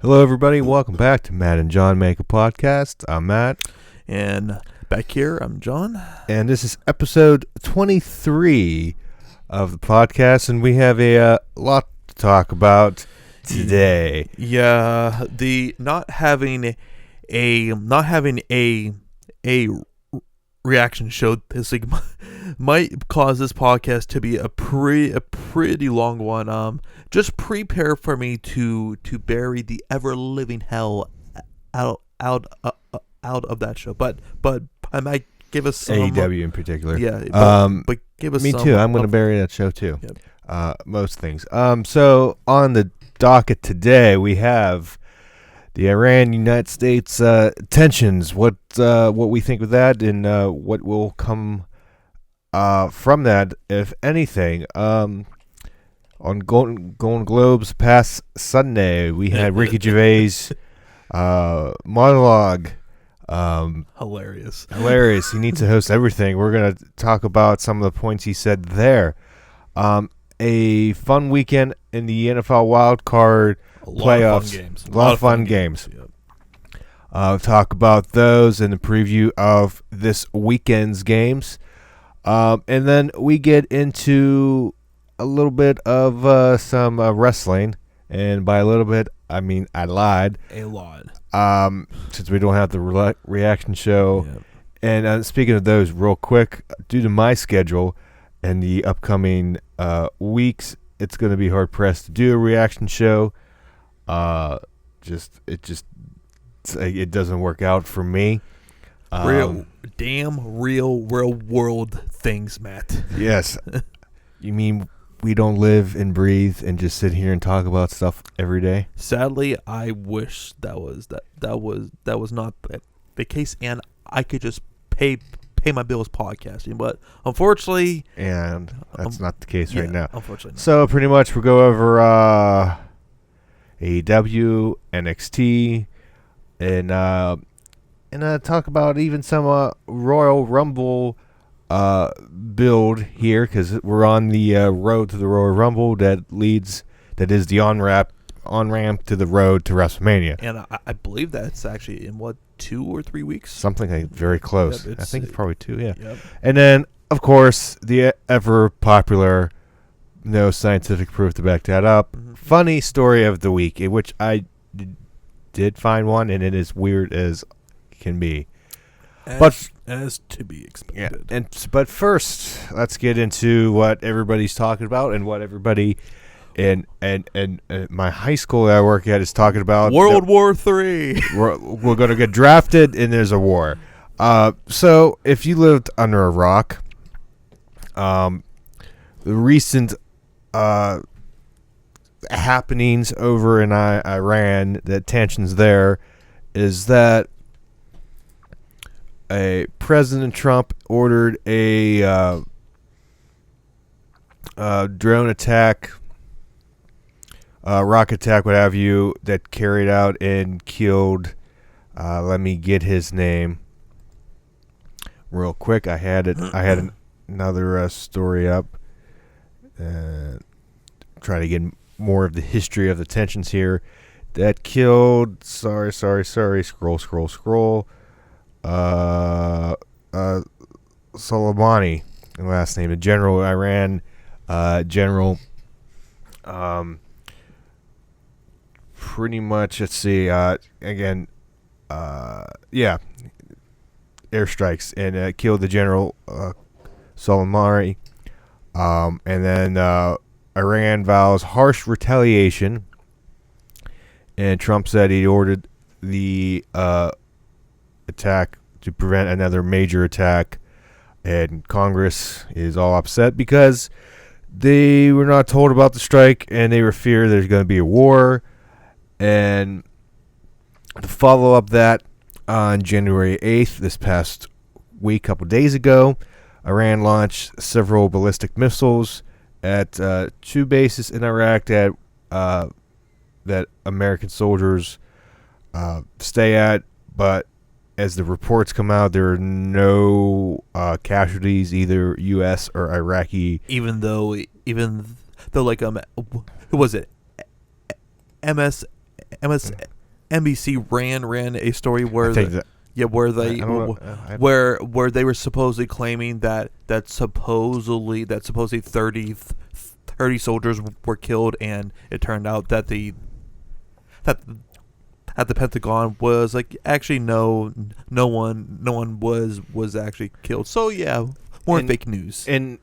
Hello, everybody. Welcome back to Matt and John Make a Podcast. I'm Matt. And back here, I'm John. And this is episode 23 of the podcast, and we have a lot to talk about today. Yeah, the not having a reaction show this week might cause this podcast to be a pretty long one. Just prepare for me to bury the ever living hell out of that show. But I might give us some AEW in particular. Yeah. But give us me some, too. I'm going to bury that show too. Yep. Most things. So on the docket today, we have the Iran-United States tensions. What we think of that, and what will come from that, if anything. On Golden Globes past Sunday, we had Ricky Gervais monologue. Hilarious. He needs to host everything. We're going to talk about some of the points he said there. A fun weekend in the NFL wild card playoffs. A lot of fun games. Yep. Talk about those and the preview of this weekend's games. And then we get into a little bit of some wrestling. And by a little bit, I mean I lied. A lot. Since we don't have the reaction show. Yep. And speaking of those, real quick, due to my schedule and the upcoming weeks, it's going to be hard pressed to do a reaction show. It doesn't work out for me. Real world things, Matt. Yes. You mean we don't live and breathe and just sit here and talk about stuff every day? Sadly, I wish that was not the case, and I could just pay my bills podcasting. But unfortunately, and that's not the case right now. Unfortunately, not. So pretty much we'll go over AEW, NXT, and talk about even some Royal Rumble build here, because we're on the road to the Royal Rumble that is the on-ramp to the road to WrestleMania. And I believe that's actually in 2 or 3 weeks? Something like very close. Yep, I think it's probably 2, yeah. Yep. And then, of course, the ever-popular, no scientific proof to back that up, funny story of the week, in which I did find one, and it is weird as can be. As to be expected. Yeah, but first, let's get into what everybody's talking about and what everybody in my high school that I work at is talking about. World War III. We're going to get drafted, and there's a war. So if you lived under a rock, the recent happenings over in Iran, the tensions there, is that President Trump ordered a drone attack, rocket attack, what have you, that carried out and killed. Let me get his name real quick. I had another story up. Try to get more of the history of the tensions here. That killed. Sorry. Scroll. Soleimani, last name, the general, Iran general. Pretty much, let's see, again, airstrikes, and killed the general, Soleimani. And then Iran vows harsh retaliation, and Trump said he ordered the attack to prevent another major attack, and Congress is all upset because they were not told about the strike, and they were feared there's going to be a war. And to follow up that, on January 8th, this past week, a couple days ago, Iran launched several ballistic missiles at 2 bases in Iraq that American soldiers stay at, but as the reports come out, there are no casualties, either U.S. or Iraqi. Even though like who was it? MS NBC ran a story where where they were supposedly claiming that supposedly 30 soldiers were killed, and it turned out that the Pentagon was like, actually no one was actually killed. So yeah, more fake news. And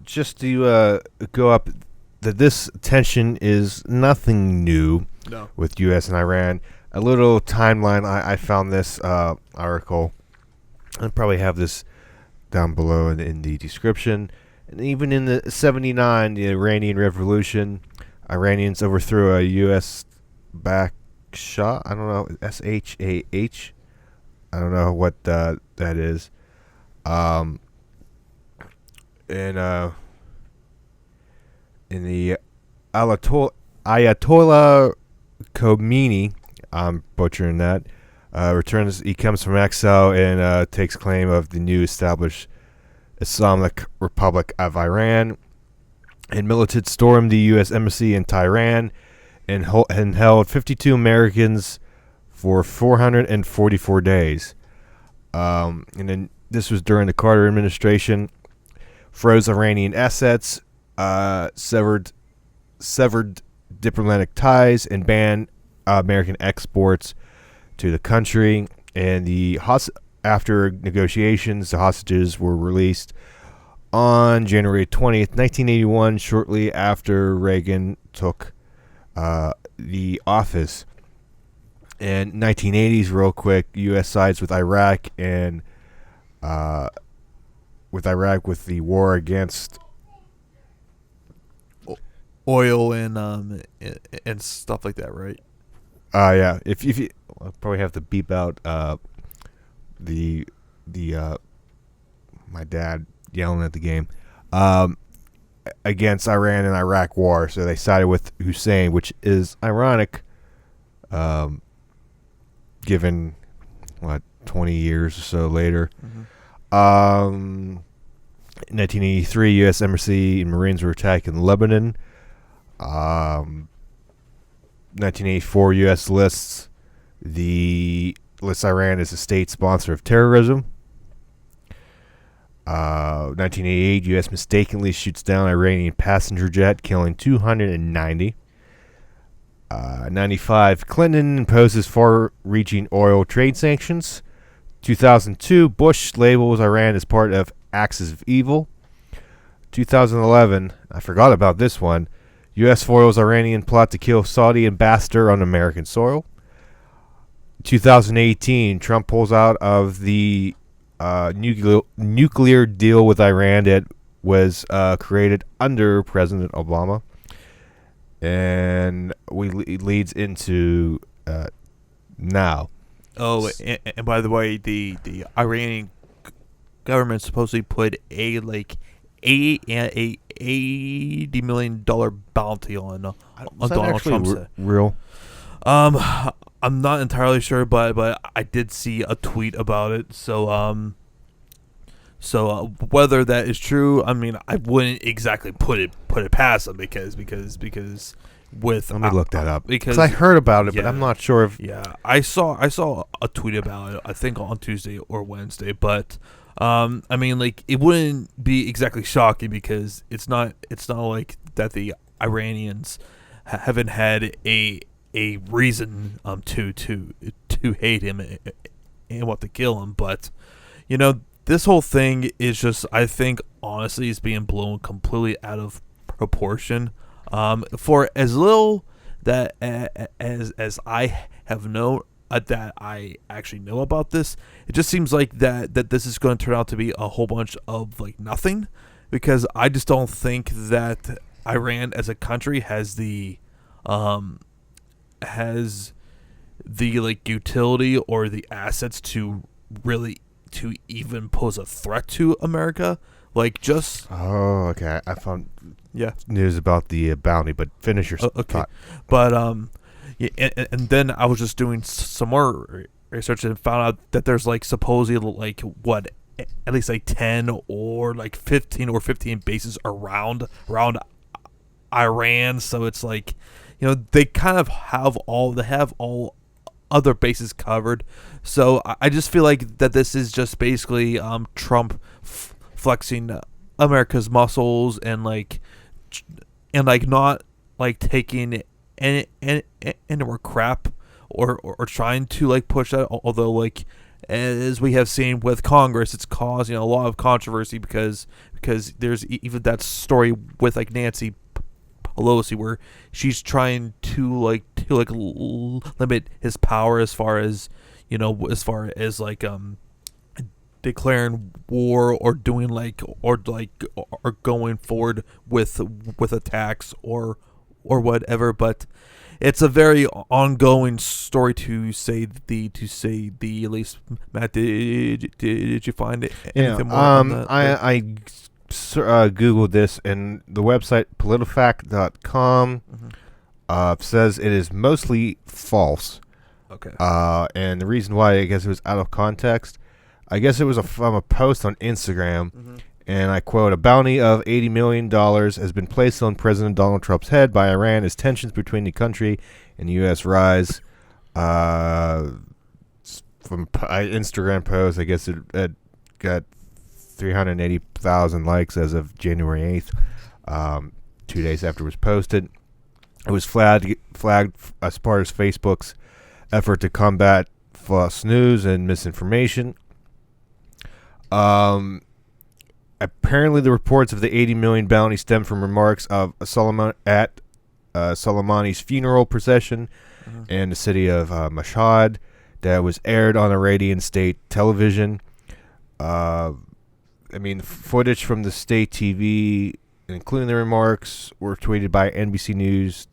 just to go up, that this tension is nothing new. No. With U.S. and Iran. A little timeline. I found this article. I'll probably have this down below in the description. And even in the 79, the Iranian Revolution, Iranians overthrew a U.S. backed Shah. I don't know, SHAH. I don't know what that is. And in the Ayatollah Khomeini, I'm butchering that, returns. He comes from exile and takes claim of the new established Islamic Republic of Iran, and militants stormed the U.S. embassy in Tehran and held 52 Americans for 444 days. And then this was during the Carter administration. Froze Iranian assets, severed diplomatic ties, and banned American exports to the country. And after negotiations, the hostages were released on January 20th, 1981, shortly after Reagan took the office. And 1980s, real quick, U.S. sides with Iraq and with the war against oil and stuff like that, right? Yeah. If you, I'll probably have to beep out the my dad yelling at the game against Iran and Iraq war. So they sided with Hussein, which is ironic, given 20 years or so later. Mm-hmm. 1983, U.S. Embassy and Marines were attacked in Lebanon. 1984, U.S. lists Iran as a state sponsor of terrorism. 1988, U.S. mistakenly shoots down Iranian passenger jet, killing 290. 95, Clinton imposes far-reaching oil trade sanctions. 2002, Bush labels Iran as part of Axis of Evil. 2011, I forgot about this one. U.S. foils Iranian plot to kill Saudi ambassador on American soil. 2018, Trump pulls out of the nuclear deal with Iran that was created under President Obama. And it leads into now. Oh, and by the way, the Iranian government supposedly put a $80 million bounty on Donald Trump. Real? I'm not entirely sure, but I did see a tweet about it. So whether that is true, I mean, I wouldn't exactly put it past them because with let me look that up because I heard about it, but I'm not sure if I saw a tweet about it. I think on Tuesday or Wednesday, but. I mean, like, it wouldn't be exactly shocking because it's not like that the Iranians haven't had a reason to hate him and want to kill him, but this whole thing is just, I think, honestly, is being blown completely out of proportion. For as little that as I have known. That I actually know about this, it just seems like that this is going to turn out to be a whole bunch of nothing, because I just don't think that Iran as a country has the utility or the assets to even pose a threat to America. Oh, okay. I found news about the bounty, but finish your thought. But yeah, and then I was just doing some more research and found out that there's supposedly at least 10 or 15 bases around Iran. So it's they kind of have all other bases covered. So I just feel like that this is just basically Trump flexing America's muscles and not like taking any more crap or trying to like push that. Although like as we have seen with Congress, it's causing a lot of controversy because there's even that story with like Nancy Pelosi where she's trying to limit his power as far as declaring war or doing or going forward with attacks or whatever. But it's a very ongoing story to say the at least. Matt, did you find anything more on that? I googled this, and the website politifact.com says it is mostly false. Okay. And the reason why, I guess it was out of context. I guess it was from a post on Instagram, and I quote, "A bounty of $80 million has been placed on President Donald Trump's head by Iran as tensions between the country and the U.S. rise." From Instagram post, I guess it got 380,000 likes as of January 8th, 2 days after it was posted. It was flagged as part of Facebook's effort to combat false news and misinformation. Apparently, the reports of the $80 million bounty stem from remarks of at Soleimani's funeral procession in the city of Mashhad that was aired on Iranian state television. Footage from the state TV, including the remarks, were tweeted by NBC News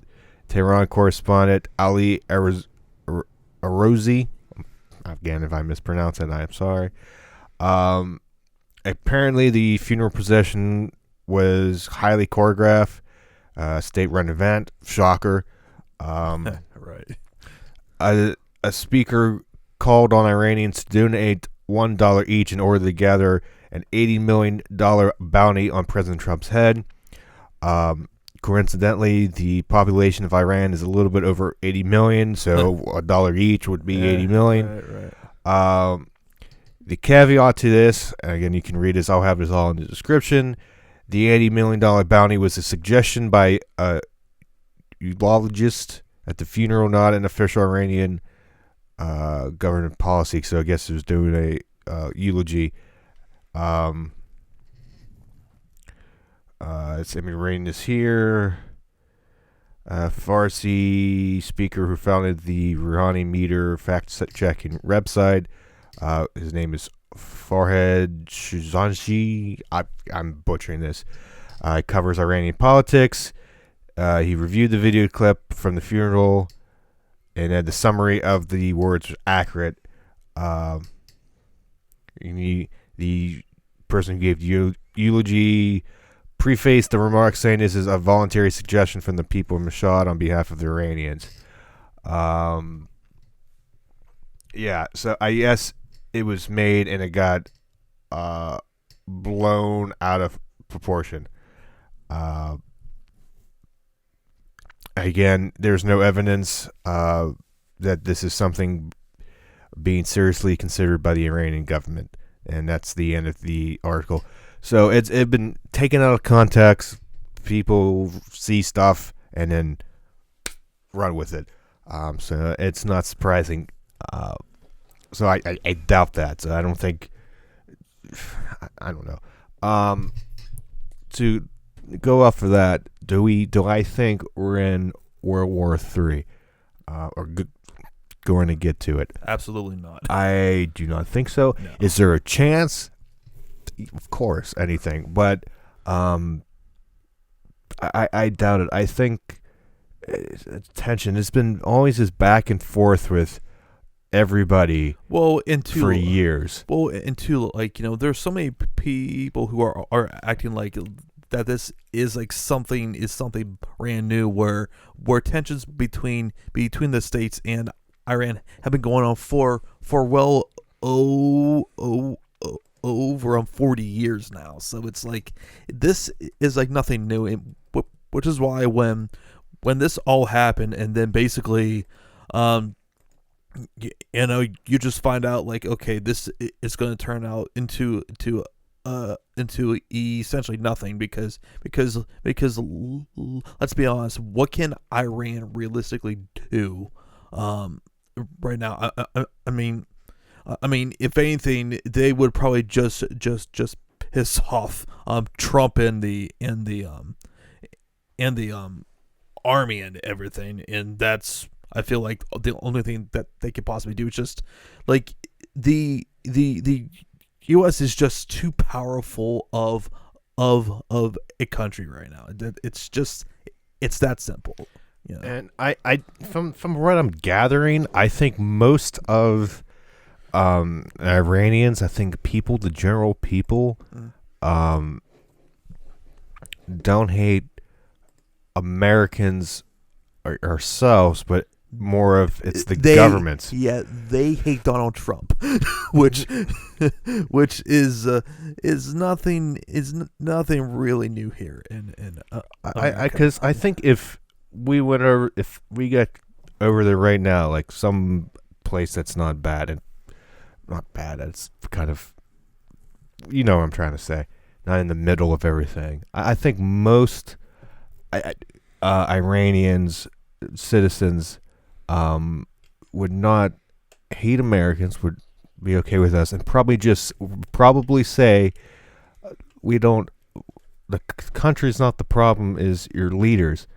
Tehran correspondent Ali Arozi. Again, if I mispronounce it, I am sorry. Apparently, the funeral procession was highly choreographed, state-run event. Shocker. Right. A speaker called on Iranians to donate $1 each in order to gather an $80 million bounty on President Trump's head. Coincidentally, the population of Iran is a little bit over 80 million, so $1 each would be 80 million. Right. The caveat to this, and again, you can read this, I'll have this all in the description. The $80 million bounty was a suggestion by a eulogist at the funeral, not an official Iranian government policy. So I guess it was doing a eulogy. I'm reading this here. Farsi speaker who founded the Rouhani Meter fact-checking website. His name is Farhad Shazanji. I'm butchering this. He covers Iranian politics. He reviewed the video clip from the funeral, and the summary of the words was accurate. The person who gave the eulogy prefaced the remarks saying this is a voluntary suggestion from the people of Mashhad on behalf of the Iranians. So I guess it was made and it got blown out of proportion. Again, there's no evidence that this is something being seriously considered by the Iranian government, and that's the end of the article. So it's been taken out of context. People see stuff and then run with it. So it's not surprising. So I doubt that. So I don't think. I don't know. To go off of that, do I think we're in World War III, or going to get to it? Absolutely not. I do not think so. No. Is there a chance? Of course, anything, but I doubt it. I think tension. It's been always this back and forth with everybody. For years. There's so many people who are acting like that this is like something brand new, where tensions between the states and Iran have been going on for over 40 years now. So it's like this is like nothing new, which is why when this all happened, and then basically you just find out like, okay, this is going to turn out into essentially nothing because let's be honest, what can Iran realistically do right now? I mean, if anything, they would probably just piss off Trump and the army and everything, and that's, I feel like, the only thing that they could possibly do is just like the U.S. is just too powerful of a country right now. It's that simple. You know? And I from what I'm gathering, I think most of Iranians, I think people, the general people, don't hate Americans or ourselves, but more of it's the government. Yeah, they hate Donald Trump, which is nothing really new here. Because I think if we got over there right now, like some place that's not bad, it's kind of, you know what I'm trying to say, not in the middle of everything. I think most Iranians, citizens, would not hate Americans, would be okay with us, and probably say we don't. The country's not the problem; is your leaders,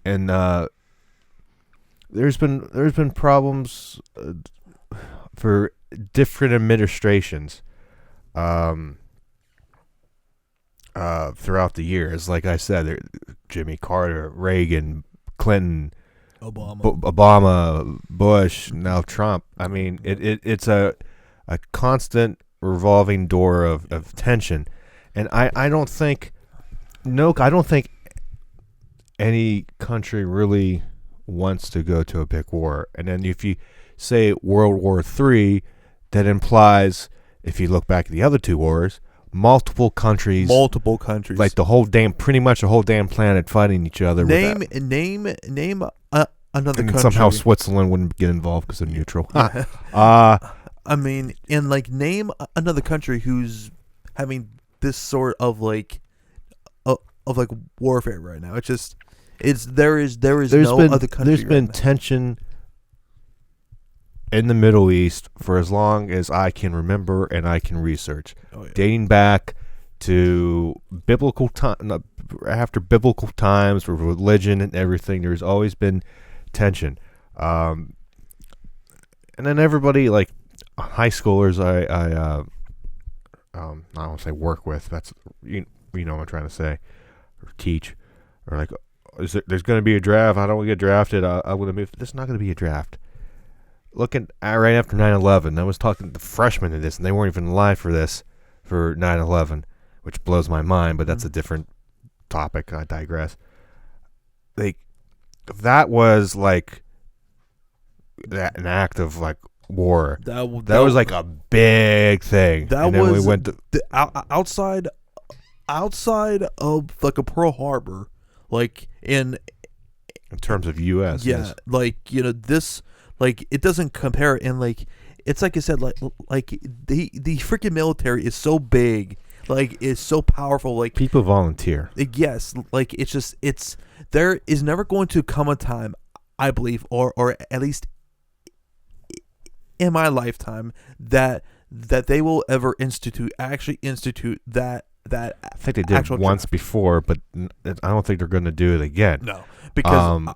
and there's been problems for different administrations throughout the years. Like I said, Jimmy Carter, Reagan, Clinton, Obama, Bush, now Trump. I mean, it's a constant revolving door of tension, and I don't think any country really wants to go to a big war. And then if you say World War III, that implies, if you look back at the other two wars, multiple countries, like pretty much the whole damn planet fighting each other. Name another country. Somehow Switzerland wouldn't get involved because they're neutral. I mean, and like, name another country who's having this sort of like warfare right now. There is no other country. There's been tension in the Middle East for as long as I can remember and I can research, dating back to biblical time, after biblical times, with religion and everything. There's always been tension, and then everybody, like high schoolers, I don't want to say work with. That's you know what I'm trying to say, or teach, or like, there's going to be a draft. I don't want to get drafted. I'm going to move. There's not going to be a draft. Looking at right after 9/11, I was talking to the freshmen to this, and they weren't even alive for 9/11, which blows my mind. But that's a different topic. I digress. That was like an act of like war. That was like a big thing. That was, we went to outside of like a Pearl Harbor, like in terms of U.S. Yeah, yes. Like, this. Like, it doesn't compare, and like, it's like I said, like the freaking military is so big, like, it's so powerful, like, people volunteer. Yes, like, there is never going to come a time, I believe, or at least in my lifetime, that they will ever institute that. I think they did once before, but I don't think they're going to do it again. No, because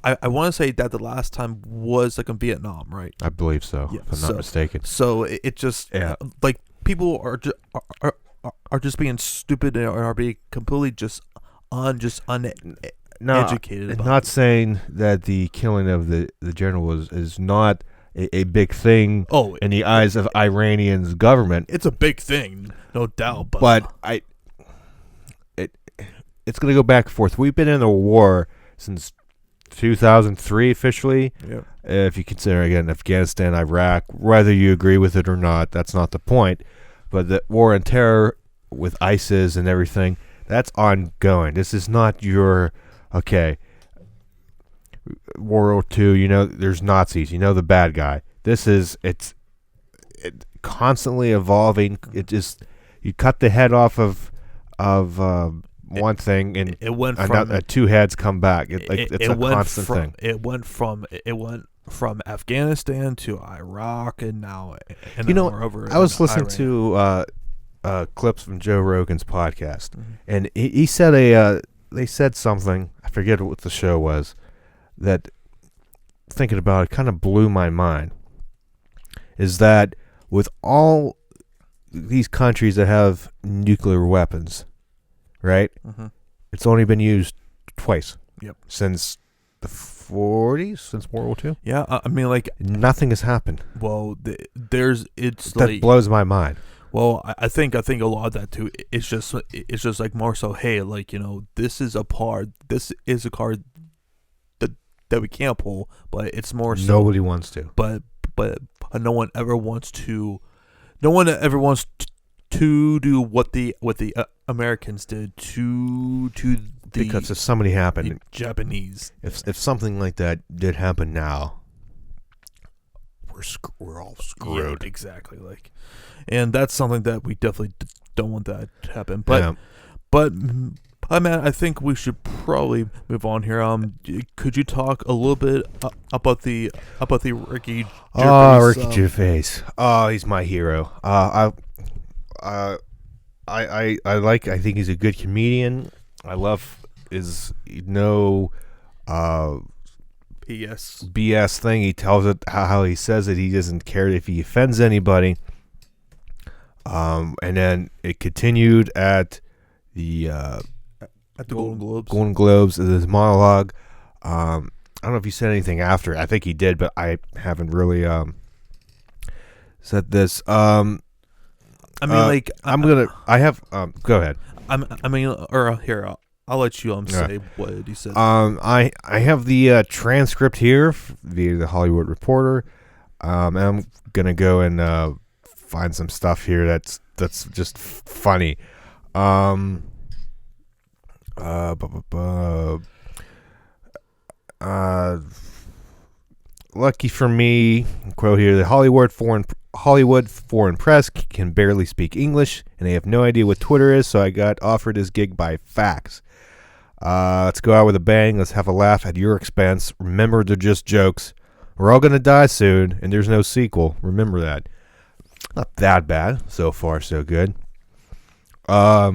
I want to say that the last time was like in Vietnam, right? I believe so, if I'm not mistaken. So it just, like, people are just being stupid, and are being completely uneducated. I'm not saying that the killing of the general is not a big thing in the eyes of Iranian's government. It's a big thing, no doubt. But it's going to go back and forth. We've been in a war since 2003 officially. Yep. If you consider, again, Afghanistan, Iraq, whether you agree with it or not, that's not the point. But the war on terror with ISIS and everything, that's ongoing. This is not your, World War II, there's Nazis, the bad guy. It's constantly evolving. It just, you cut the head off of one thing, and it went from two heads come back. It's a constant thing. It went from Afghanistan to Iraq, and now we're over. I was listening Iran. to clips from Joe Rogan's podcast, and he said they said something, I forget what the show was, that, thinking about it, kind of blew my mind. Is that with all these countries that have nuclear weapons, right? It's only been used twice. Yep. Since the 40s, since World War II. Yeah, I mean, like, nothing has happened. Well, that blows my mind. Well, I think a lot of that too. It's just like more so. Hey, like, this is a card that we can't pull, but it's more so. Nobody wants to. But no one ever wants to. No one ever wants to do what the Americans did to the, because if somebody happened, Japanese. If something like that did happen now, we're all screwed. Yeah, exactly. Like, and that's something that we definitely don't want that to happen. But man, I think we should probably move on here. Could you talk a little bit about the Ricky Gervais? Oh, Ricky Gervais. Oh, he's my hero. I think he's a good comedian. I love his BS thing. He tells it how he says it. He doesn't care if he offends anybody. And then it continued at the Golden Globes. Golden Globes, his monologue. I don't know if he said anything after. I think he did, but I haven't really said this. Go ahead. I'll let you say what he said. I have the transcript here via the Hollywood Reporter. And I'm gonna go and find some stuff here that's just funny. Lucky for me, quote here: the Hollywood foreign press can barely speak English, and they have no idea what Twitter is. So I got offered this gig by fax. Let's go out with a bang. Let's have a laugh at your expense. Remember, they're just jokes. We're all gonna die soon, and there's no sequel. Remember that. Not that bad. So far, so good. But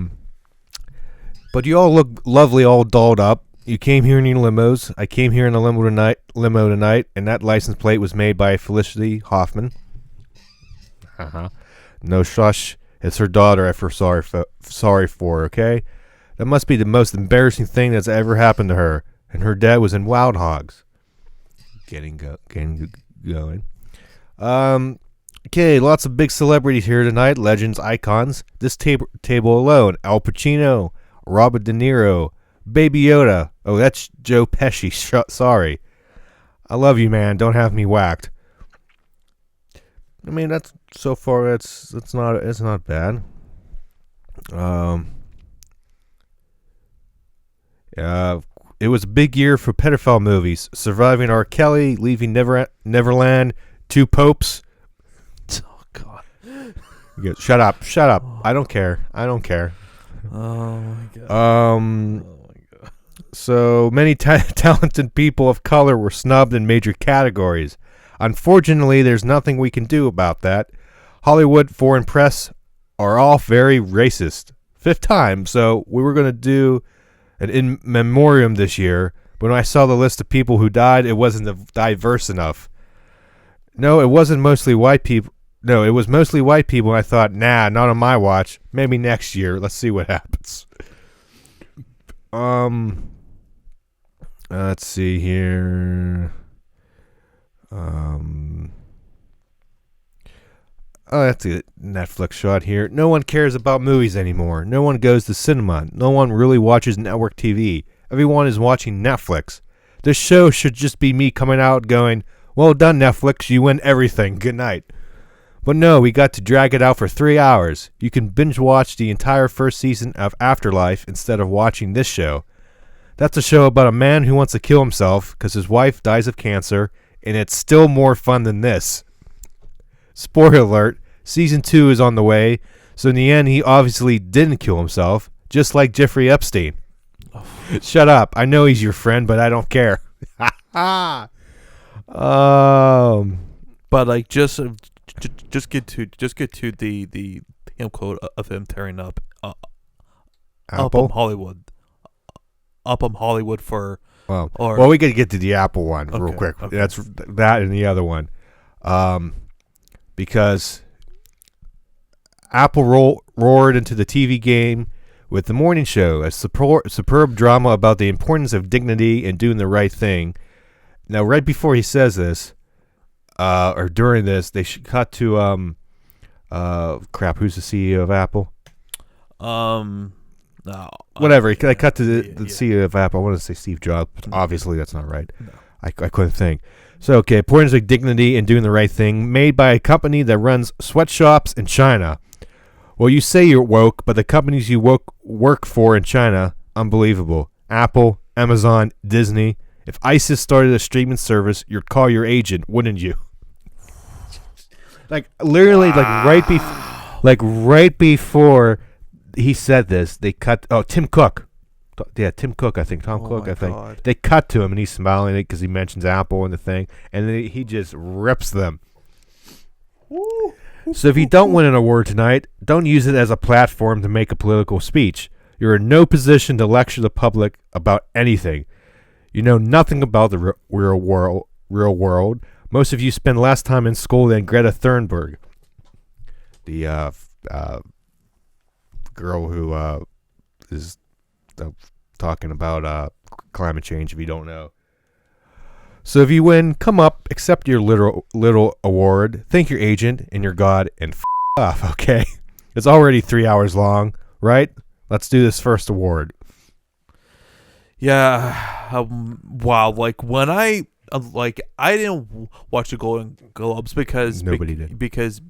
you all look lovely, all dolled up. You came here in your limos. I came here in a limo tonight, and that license plate was made by Felicity Hoffman. No shush. It's her daughter I feel sorry for, okay? That must be the most embarrassing thing that's ever happened to her. And her dad was in Wild Hogs. Getting going. Okay, lots of big celebrities here tonight. Legends, icons. This table alone. Al Pacino, Robert De Niro, Baby Yoda. Oh, that's Joe Pesci. Sorry. I love you, man. Don't have me whacked. I mean, that's so far. It's not bad. It was a big year for pedophile movies. Surviving R. Kelly, Leaving Neverland, Two Popes. Oh God. Shut up. I don't care. Oh my God. Oh my God. So many talented people of color were snubbed in major categories. Unfortunately, there's nothing we can do about that. Hollywood foreign press are all very racist. 5th time, so we were going to do an in memoriam this year, but when I saw the list of people who died, it wasn't diverse enough. No, it wasn't mostly white people. No, it was mostly white people, and I thought, nah, not on my watch. Maybe next year. Let's see what happens. Let's see here. Oh, that's a Netflix shot here. No one cares about movies anymore. No one goes to cinema. No one really watches network TV. Everyone is watching Netflix. This show should just be me coming out going, well done, Netflix. You win everything. Good night. But no, we got to drag it out for 3 hours. You can binge watch the entire first season of Afterlife instead of watching this show. That's a show about a man who wants to kill himself because his wife dies of cancer, and it's still more fun than this. Spoiler alert, season 2 is on the way. So in the end, he obviously didn't kill himself, just like Jeffrey Epstein. Shut up. I know he's your friend, but I don't care. But like just get to the him quote of him tearing up Apple? Hollywood for Well, we got to get to the Apple one real quick. Okay. That's that and the other one, because Apple roared into the TV game with the morning show, a superb drama about the importance of dignity and doing the right thing. Now, right before he says this, or during this, they should cut to crap. Who's the CEO of Apple? No, Whatever. They cut to the CEO of Apple. I want to say Steve Jobs. But obviously, that's not right. No. I couldn't think. So, okay, importance of dignity and doing the right thing, made by a company that runs sweatshops in China. Well, you say you're woke, but the companies you work for in China, unbelievable. Apple, Amazon, Disney. If ISIS started a streaming service, you'd call your agent, wouldn't you? Like literally, like right before he said this, they cut. Oh, Tim Cook. Yeah, Tim Cook. I think Tom Cook. I think God. they cut to him, and he's smiling because he mentions Apple and the thing, and then he just rips them. So if you don't win an award tonight, don't use it as a platform to make a political speech. You're in no position to lecture the public about anything. You know nothing about the real world. Most of you spend less time in school than Greta Thunberg, the girl who is talking about climate change, if you don't know. So if you win, come up, accept your little award, thank your agent and your God, and off, okay? It's already 3 hours long, right? Let's do this first award. Yeah. Wow. Like when I didn't watch the Golden Globes because Nobody did. because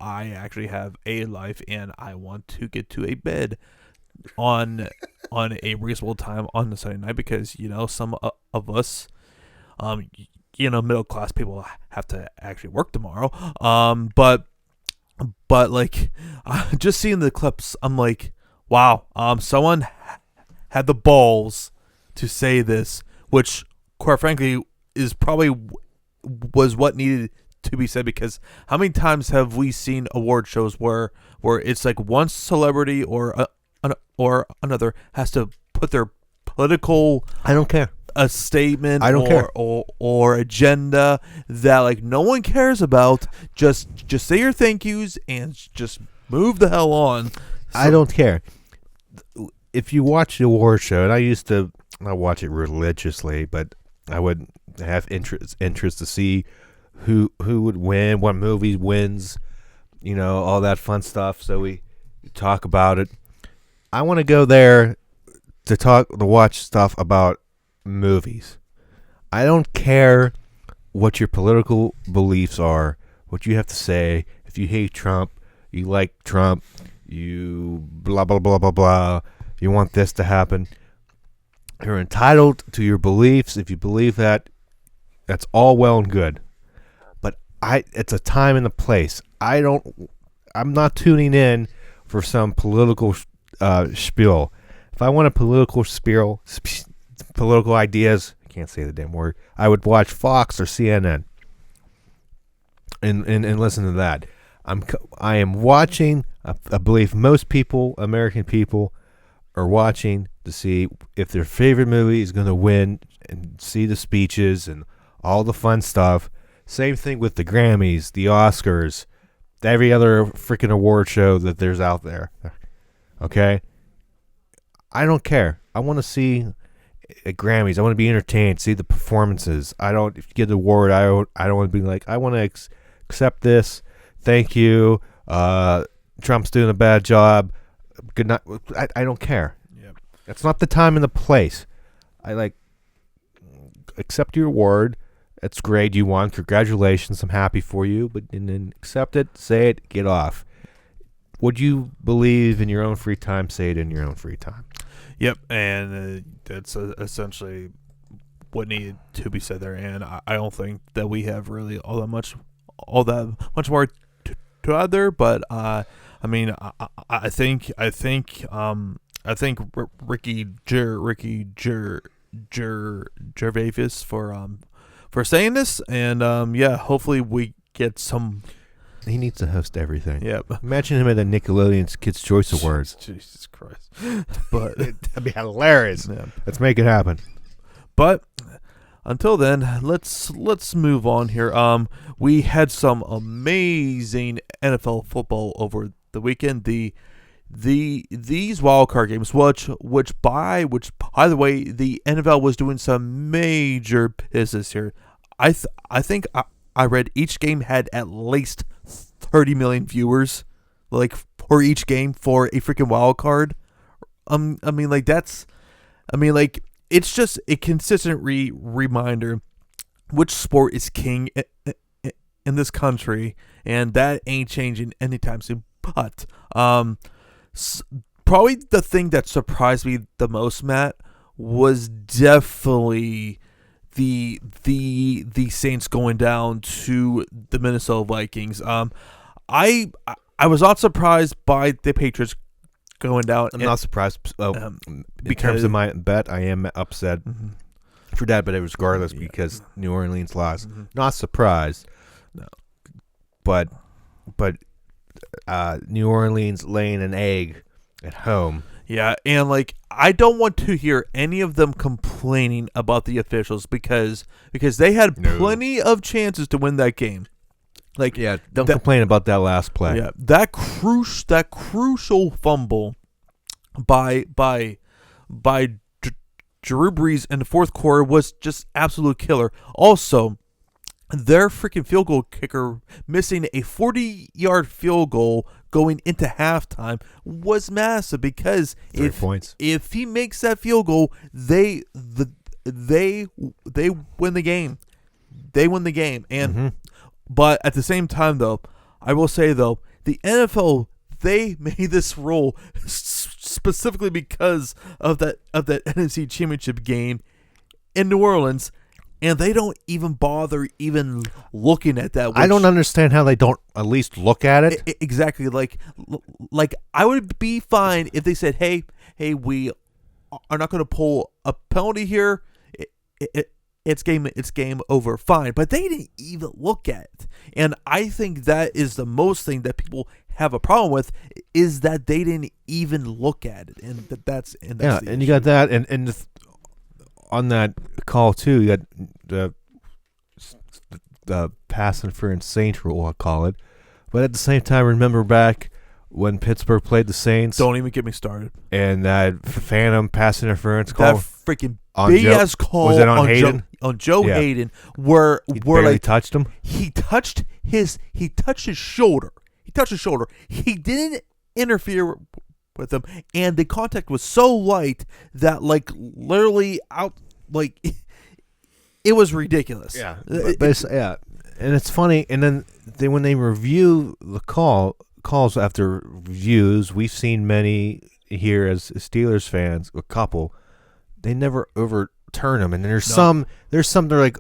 I actually have a life and I want to get to a bed on a reasonable time on the Sunday night because some of us middle class people have to actually work tomorrow, but like just seeing the clips, I'm like, wow, someone had the balls to say this, which quite frankly is probably was what needed to be said, because how many times have we seen award shows where it's like one celebrity or another has to put their political, I don't care, a statement, I don't care, or agenda that like no one cares about. Just say your thank yous and just move the hell on. I don't care. If you watch the award show, and I used to not watch it religiously, but I would have interest to see who would win, what movie wins, all that fun stuff. So we talk about it. I want to go there to watch stuff about movies. I don't care what your political beliefs are, what you have to say. If you hate Trump, you like Trump, you blah blah blah blah blah, you want this to happen, you're entitled to your beliefs. If you believe that, that's all well and good, but it's a time and a place. I'm not tuning in for some political spiel. If I want a political spiel, political ideas, I can't say the damn word, I would watch Fox or CNN and listen to that. I am watching, I believe most people, American people, are watching to see if their favorite movie is going to win and see the speeches and all the fun stuff. Same thing with the Grammys, the Oscars, every other freaking award show that there's out there. Okay? I don't care. I want to see at Grammys. I want to be entertained, see the performances. If you get the award, I don't want to be like, I want to accept this. Thank you. Trump's doing a bad job. Good night. I don't care. Yep. That's not the time and the place. I accept your award. That's great. You won. Congratulations. I'm happy for you. And then accept it. Say it. Get off. What you believe in your own free time, say it in your own free time. Yep, and that's essentially what needed to be said there. And I don't think that we have really all that much all that much more to add there, but I mean, I think Ricky Gervais for saying this, and yeah, hopefully we get some. He needs to host everything. Yeah, imagine him at the Nickelodeon's Kids' Choice Awards. Jesus Christ! But that'd be hilarious. Yeah. Let's make it happen. But until then, let's move on here. We had some amazing NFL football over the weekend. These wild card games, which by the way, the NFL was doing some major business here. I think I read each game had at least 30 million viewers, like for each game for a freaking wild card. I mean, it's just a consistent reminder which sport is king in this country, and that ain't changing anytime soon. But probably the thing that surprised me the most, Matt, was definitely the Saints going down to the Minnesota Vikings. I was not surprised by the Patriots going down. I'm not surprised. In terms of my bet, I am upset for that, but it was regardless because New Orleans lost. Not surprised. No. But New Orleans laying an egg at home. Yeah, and I don't want to hear any of them complaining about the officials because they had plenty of chances to win that game. Don't complain about that last play. Yeah, that crucial fumble by Drew Brees in the fourth quarter was just absolute killer. Also, their freaking field goal kicker missing a 40-yard field goal going into halftime was massive because if he makes that field goal, they win the game. They win the game. And but at the same time, though, I will say though, the NFL, they made this rule specifically because of that NFC Championship game in New Orleans. And they don't even bother even looking at that. I don't understand how they don't at least look at it. Exactly. Like I would be fine if they said, hey, we are not going to pull a penalty here. It's game over. Fine. But they didn't even look at it. And I think that is the most thing that people have a problem with is that they didn't even look at it. And that's and you got that. And on that call too, you got the pass interference Saints rule, I'll call it. But at the same time, remember back when Pittsburgh played the Saints. Don't even get me started. And that phantom pass interference call. That freaking BS call was it on Hayden? On Joe Hayden, where he barely touched him. He touched his shoulder. He didn't interfere with him, and the contact was so light that literally out it was ridiculous. Yeah, and it's funny. And then when they review the calls after reviews, we've seen many here as Steelers fans, a couple. They never overturn them, and there's some they're like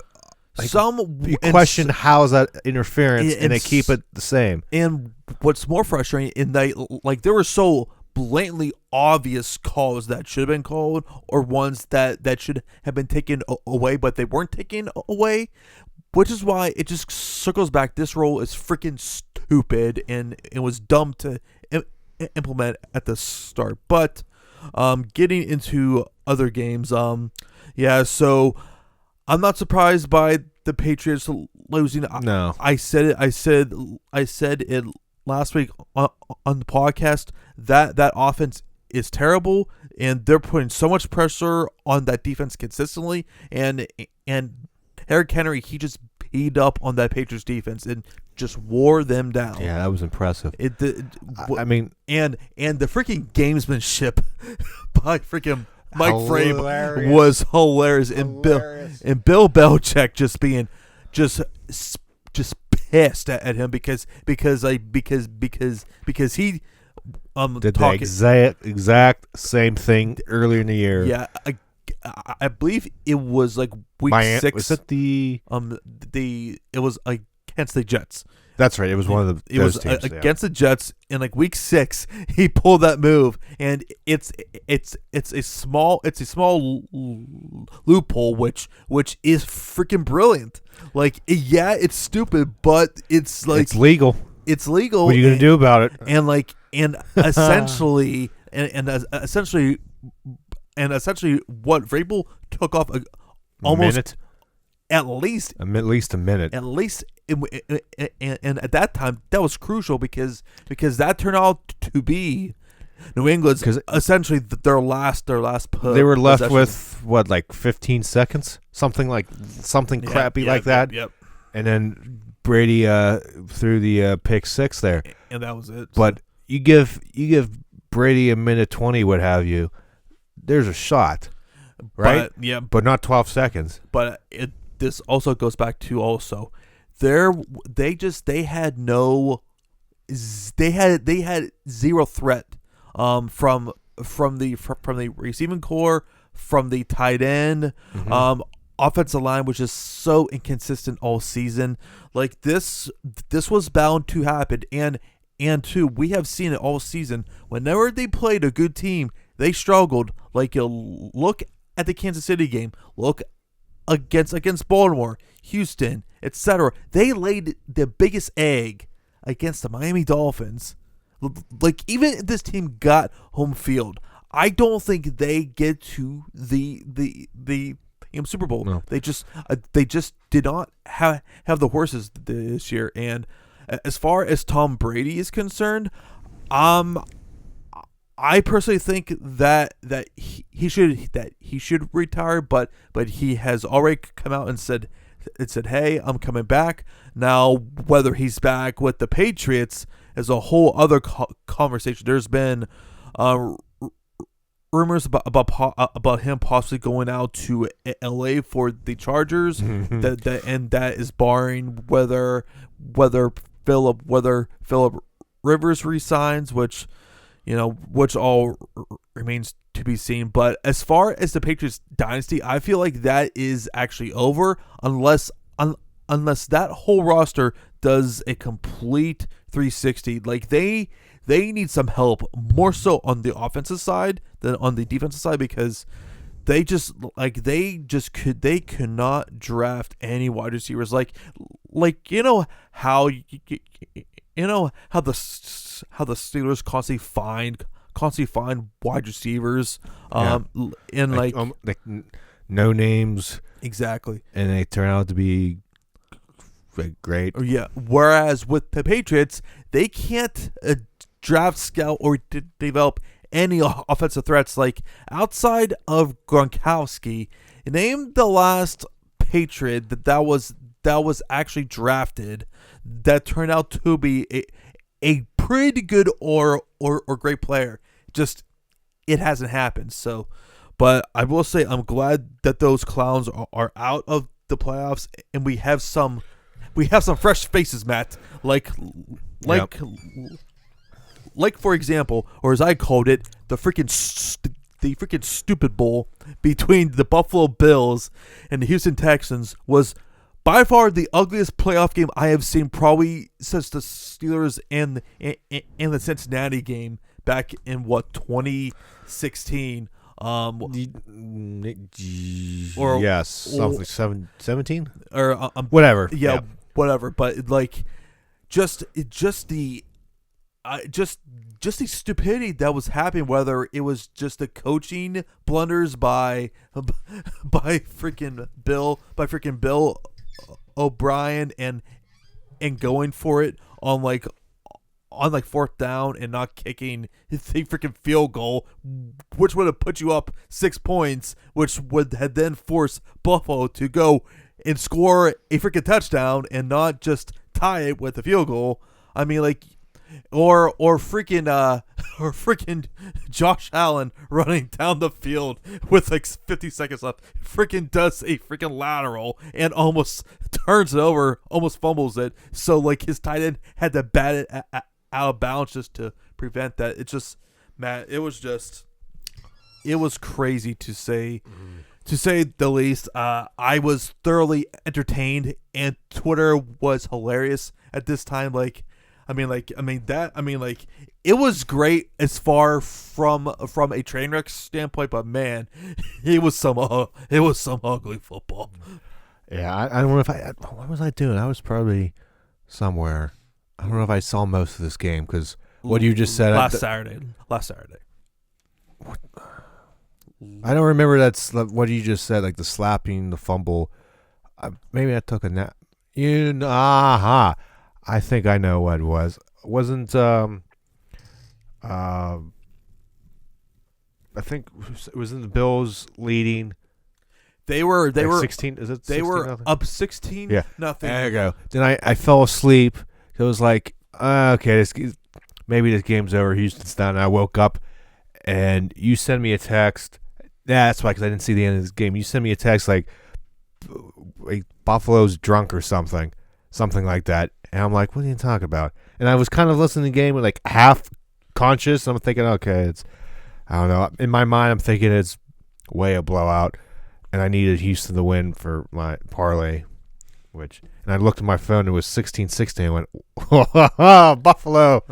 some you question how is that interference, and they keep it the same. And what's more frustrating, in that there were so blatantly obvious calls that should have been called, or ones that should have been taken away, but they weren't taken away, which is why it just circles back. This rule is freaking stupid, and it was dumb to implement at the start. But getting into other games, so I'm not surprised by the Patriots losing. No, I said it last week on the podcast that offense is terrible, and they're putting so much pressure on that defense consistently, and Eric Henry, he just beat up on that Patriots defense and just wore them down. Yeah, that was impressive. I mean, and the freaking gamesmanship by freaking Mike Frame was hilarious. And Bill Belichick just being just pissed at him because he did the exact same thing earlier in the year. Yeah, I believe it was week 6. Was it it was against the Jets. That's right. It was one of those teams, against the Jets in like week 6. He pulled that move, and it's a small loophole, which is freaking brilliant. Like, yeah, it's stupid, but it's like it's legal. It's legal. What are you gonna do about it? And essentially, essentially, what Vrabel took off almost minute? at least a minute. At least, and at that time, that was crucial because that turned out to be New England's essentially their last push. They were left with what, like 15 seconds, something crappy like that. Yep. And then Brady threw the pick 6 there, and that was it. But you give Brady a minute 20, what have you? There's a shot, right? But not 12 seconds. But this also goes back to also they had zero threat from the receiving core, from the tight end, offensive line, which is so inconsistent all season. Like this was bound to happen, and two, we have seen it all season. Whenever they played a good team, they struggled. Like, you look at the Kansas City game, look against Baltimore, Houston, etc. They laid the biggest egg against the Miami Dolphins. Like, even if this team got home field, I don't think they get to the Super Bowl. No. They just did not have the horses this year. And as far as Tom Brady is concerned, I personally think that he should retire, but he has already come out and said, hey, I'm coming back. Now, whether he's back with the Patriots is a whole other conversation. There's been rumors about him possibly going out to LA for the Chargers. that is barring whether Phillip Rivers resigns, which all remains to be seen. But as far as the Patriots dynasty, I feel like that is actually over unless that whole roster does a complete 360. Like, they need some help, more so on the offensive side than on the defensive side, because they could not draft any wide receivers. Like how the Steelers constantly find wide receivers, no names, exactly, and they turn out to be great. Yeah. Whereas with the Patriots, they can't draft, scout, or develop any offensive threats. Like, outside of Gronkowski, name the last Patriot that was actually drafted that turned out to be a pretty good or great player. Just, it hasn't happened. So, but I will say I'm glad that those clowns are out of the playoffs, and we have some fresh faces, Matt. Like for example, or as I called it, the freaking stupid bowl between the Buffalo Bills and the Houston Texans was by far the ugliest playoff game I have seen, probably since the Steelers and the Cincinnati game back in 2016. Something 17 or whatever. Yeah, whatever. But like, just the stupidity that was happening, whether it was just the coaching blunders by freaking Bill O'Brien and going for it on fourth down and not kicking the freaking field goal, which would have put you up 6 points, which would have then forced Buffalo to go and score a freaking touchdown and not just tie it with a field goal. I mean, like, or freaking Josh Allen running down the field with like 50 seconds left, freaking does a freaking lateral and almost turns it over, almost fumbles it. So like his tight end had to bat it out of bounds just to prevent that. It just, Matt, it was crazy to say to say the least. I was thoroughly entertained, and Twitter was hilarious at this time. It was great as far from a train wreck standpoint, but man, it was some ugly football. Yeah, I don't know if what was I doing? I was probably somewhere. I don't know if I saw most of this game because what you just said last Saturday. I don't remember what you just said, like the slapping, the fumble. Maybe I took a nap. I think I know what it was. It wasn't I think it was in the Bills leading. They were 16. Is it? They 16 were nothing? up 16. Yeah, nothing. There you go. Then I fell asleep. It was like okay, maybe this game's over. Houston's down. And I woke up, and you sent me a text. Yeah, that's why, because I didn't see the end of this game. You sent me a text like Buffalo's drunk or something like that. And I'm like, what are you talking about? And I was kind of listening to the game with like half conscious. I'm thinking, okay, I don't know. In my mind, I'm thinking it's way a blowout, and I needed Houston to win for my parlay. And I looked at my phone. It was 16-16. I went, Buffalo.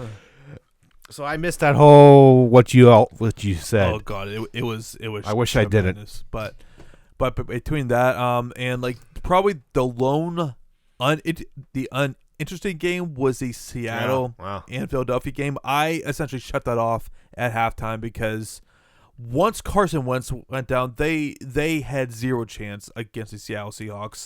So I missed that whole what you said. Oh God, it was. I wish I didn't. But between that and like probably the lone uninteresting game was the Seattle and Philadelphia game. I essentially shut that off at halftime because once Carson Wentz went down, they had zero chance against the Seattle Seahawks.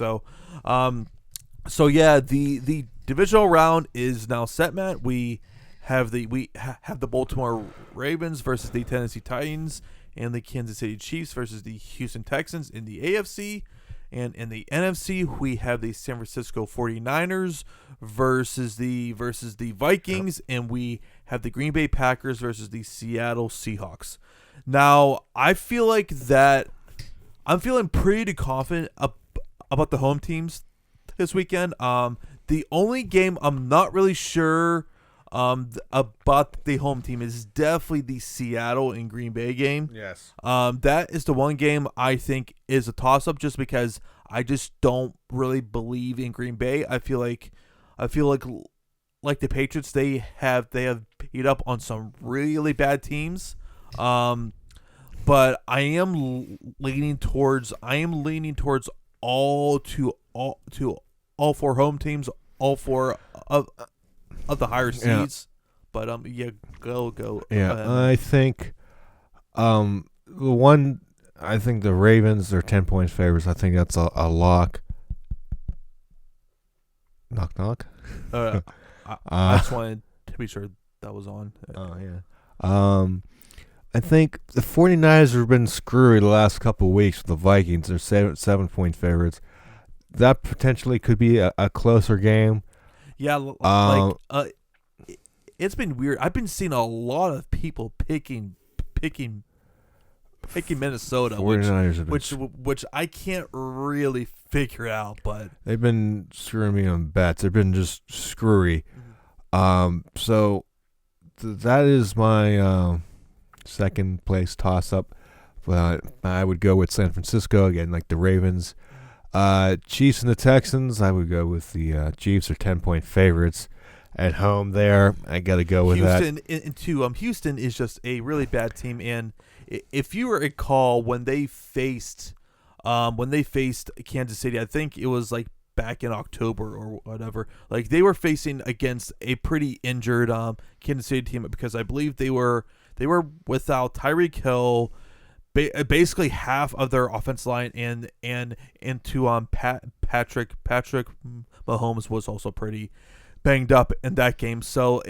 So yeah, the divisional round is now set, Matt. We have the Baltimore Ravens versus the Tennessee Titans, and the Kansas City Chiefs versus the Houston Texans in the AFC. And in the NFC, we have the San Francisco 49ers versus the Vikings, and we have the Green Bay Packers versus the Seattle Seahawks. Now, I feel like that I'm feeling pretty confident about the home teams this weekend. The only game I'm not really sure about the home team is definitely the Seattle and Green Bay game. Yes. That is the one game I think is a toss-up just because I just don't really believe in Green Bay. I feel like the Patriots, they have beat up on some really bad teams. But I am leaning towards all four home teams, all four of the higher seeds. But go. Yeah, I think I think the Ravens are 10-point favorites. I think that's a lock. Knock knock. I just wanted to be sure that was on. Oh yeah. I think the 49ers have been screwy the last couple of weeks with the Vikings. They're 7-point favorites. That potentially could be a closer game. Yeah, it's been weird. I've been seeing a lot of people picking Minnesota, 49ers which I can't really figure out, but they've been screwing me on bets. They've been just screwy. So that is my second place toss up. But I would go with San Francisco again, like the Ravens. Chiefs and the Texans, I would go with the Chiefs are 10-point favorites at home there. I got to go with that. Houston is just a really bad team, and if you recall when they faced Kansas City, I think it was like back in October or whatever. Like they were facing against a pretty injured Kansas City team because I believe they were without Tyreek Hill, basically half of their offense line, and to Patrick Mahomes was also pretty banged up in that game. So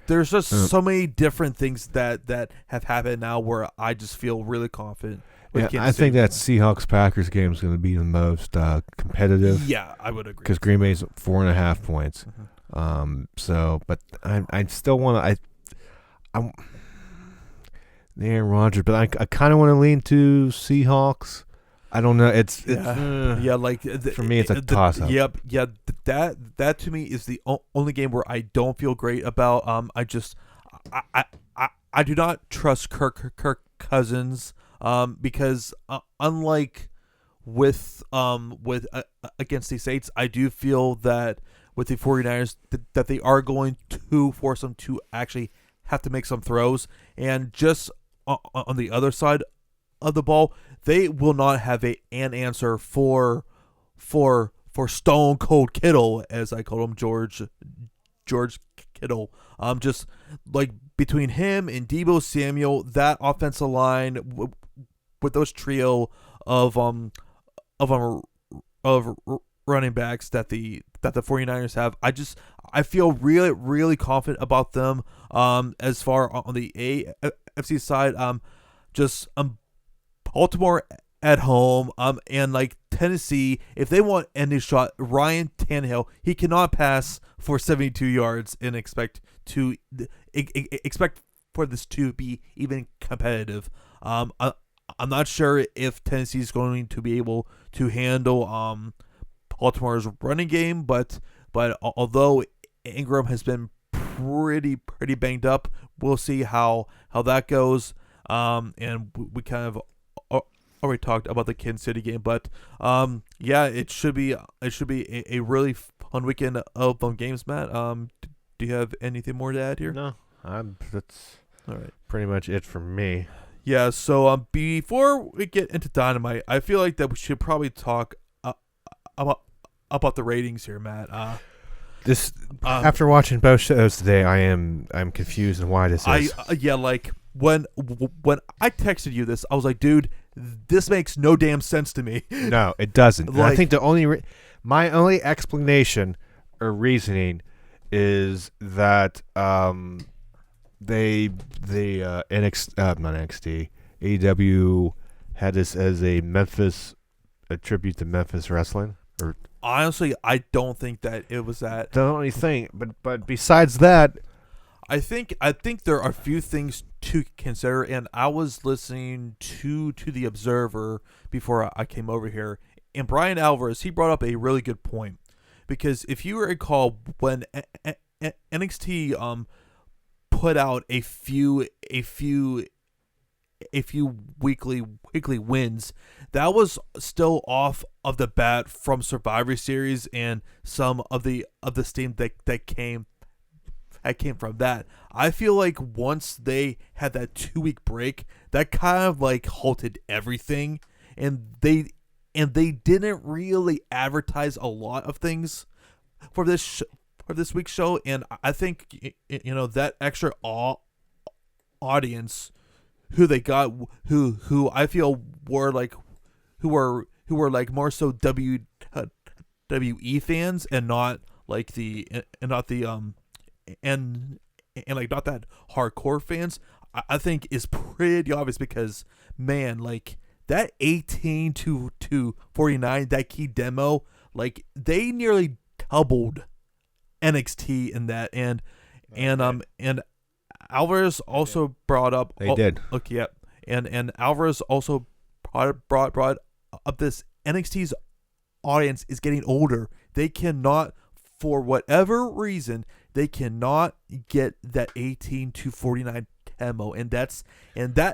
there's just so many different things that have happened now where I just feel really confident. I think that Seahawks-Packers game is going to be the most competitive. Yeah, I would agree. Because Green Bay's 4.5 points. But I still want to. I'm Aaron Rodgers, but I kind of want to lean to Seahawks. I don't know. For me, it's a toss-up. Yep. Yeah. That to me is the only game where I don't feel great about. I do not trust Kirk Cousins because unlike with against the Saints, I do feel that with the 49ers that they are going to force them to actually have to make some throws, and just on the other side of the ball, they will not have an answer for Stone Cold Kittle, as I call him, George Kittle. Just like between him and Deebo Samuel, that offensive line with those trio of running backs that the 49ers have, I feel really, really confident about them. As far on the AFC side, just Baltimore at home, and like Tennessee, if they want any shot, Ryan Tannehill, he cannot pass for 72 yards and expect for this to be even competitive. I'm not sure if Tennessee is going to be able to handle Baltimore's running game, but although Ingram has been pretty banged up, we'll see how that goes. And we kind of already talked about the Kansas City game, but yeah, it should be a really fun weekend of games, Matt. Do you have anything more to add here? No, that's all right. Pretty much it for me. Yeah. So before we get into Dynamite, I feel like that we should probably talk about the ratings here, Matt. This after watching both shows today, I'm confused on why this is. Like when I texted you this, I was like, dude, this makes no damn sense to me. No, it doesn't. Like, I think my only explanation or reasoning is that they not NXT, AEW had this as a tribute to Memphis wrestling. Or honestly, I don't think that it was that. The only thing, but besides that, I think there are a few things to consider, and I was listening to the Observer before I came over here, and Brian Alvarez, he brought up a really good point, because if you recall when NXT put out a few weekly wins, that was still off of the bat from Survivor Series and some of the steam that came from that. I feel like once they had that 2-week break, that kind of like halted everything, and they didn't really advertise a lot of things for this week's show, and I think that extra audience who they got, who I feel were like who were more so WWE fans and not like and like not that hardcore fans, I think is pretty obvious, because man, like that 18 to 49, that key demo, like they nearly doubled NXT in that, and Alvarez also brought up they did. Okay, yeah, and Alvarez also brought up this NXT's audience is getting older. They cannot, for whatever reason, they cannot get that 18 to 49 demo, and that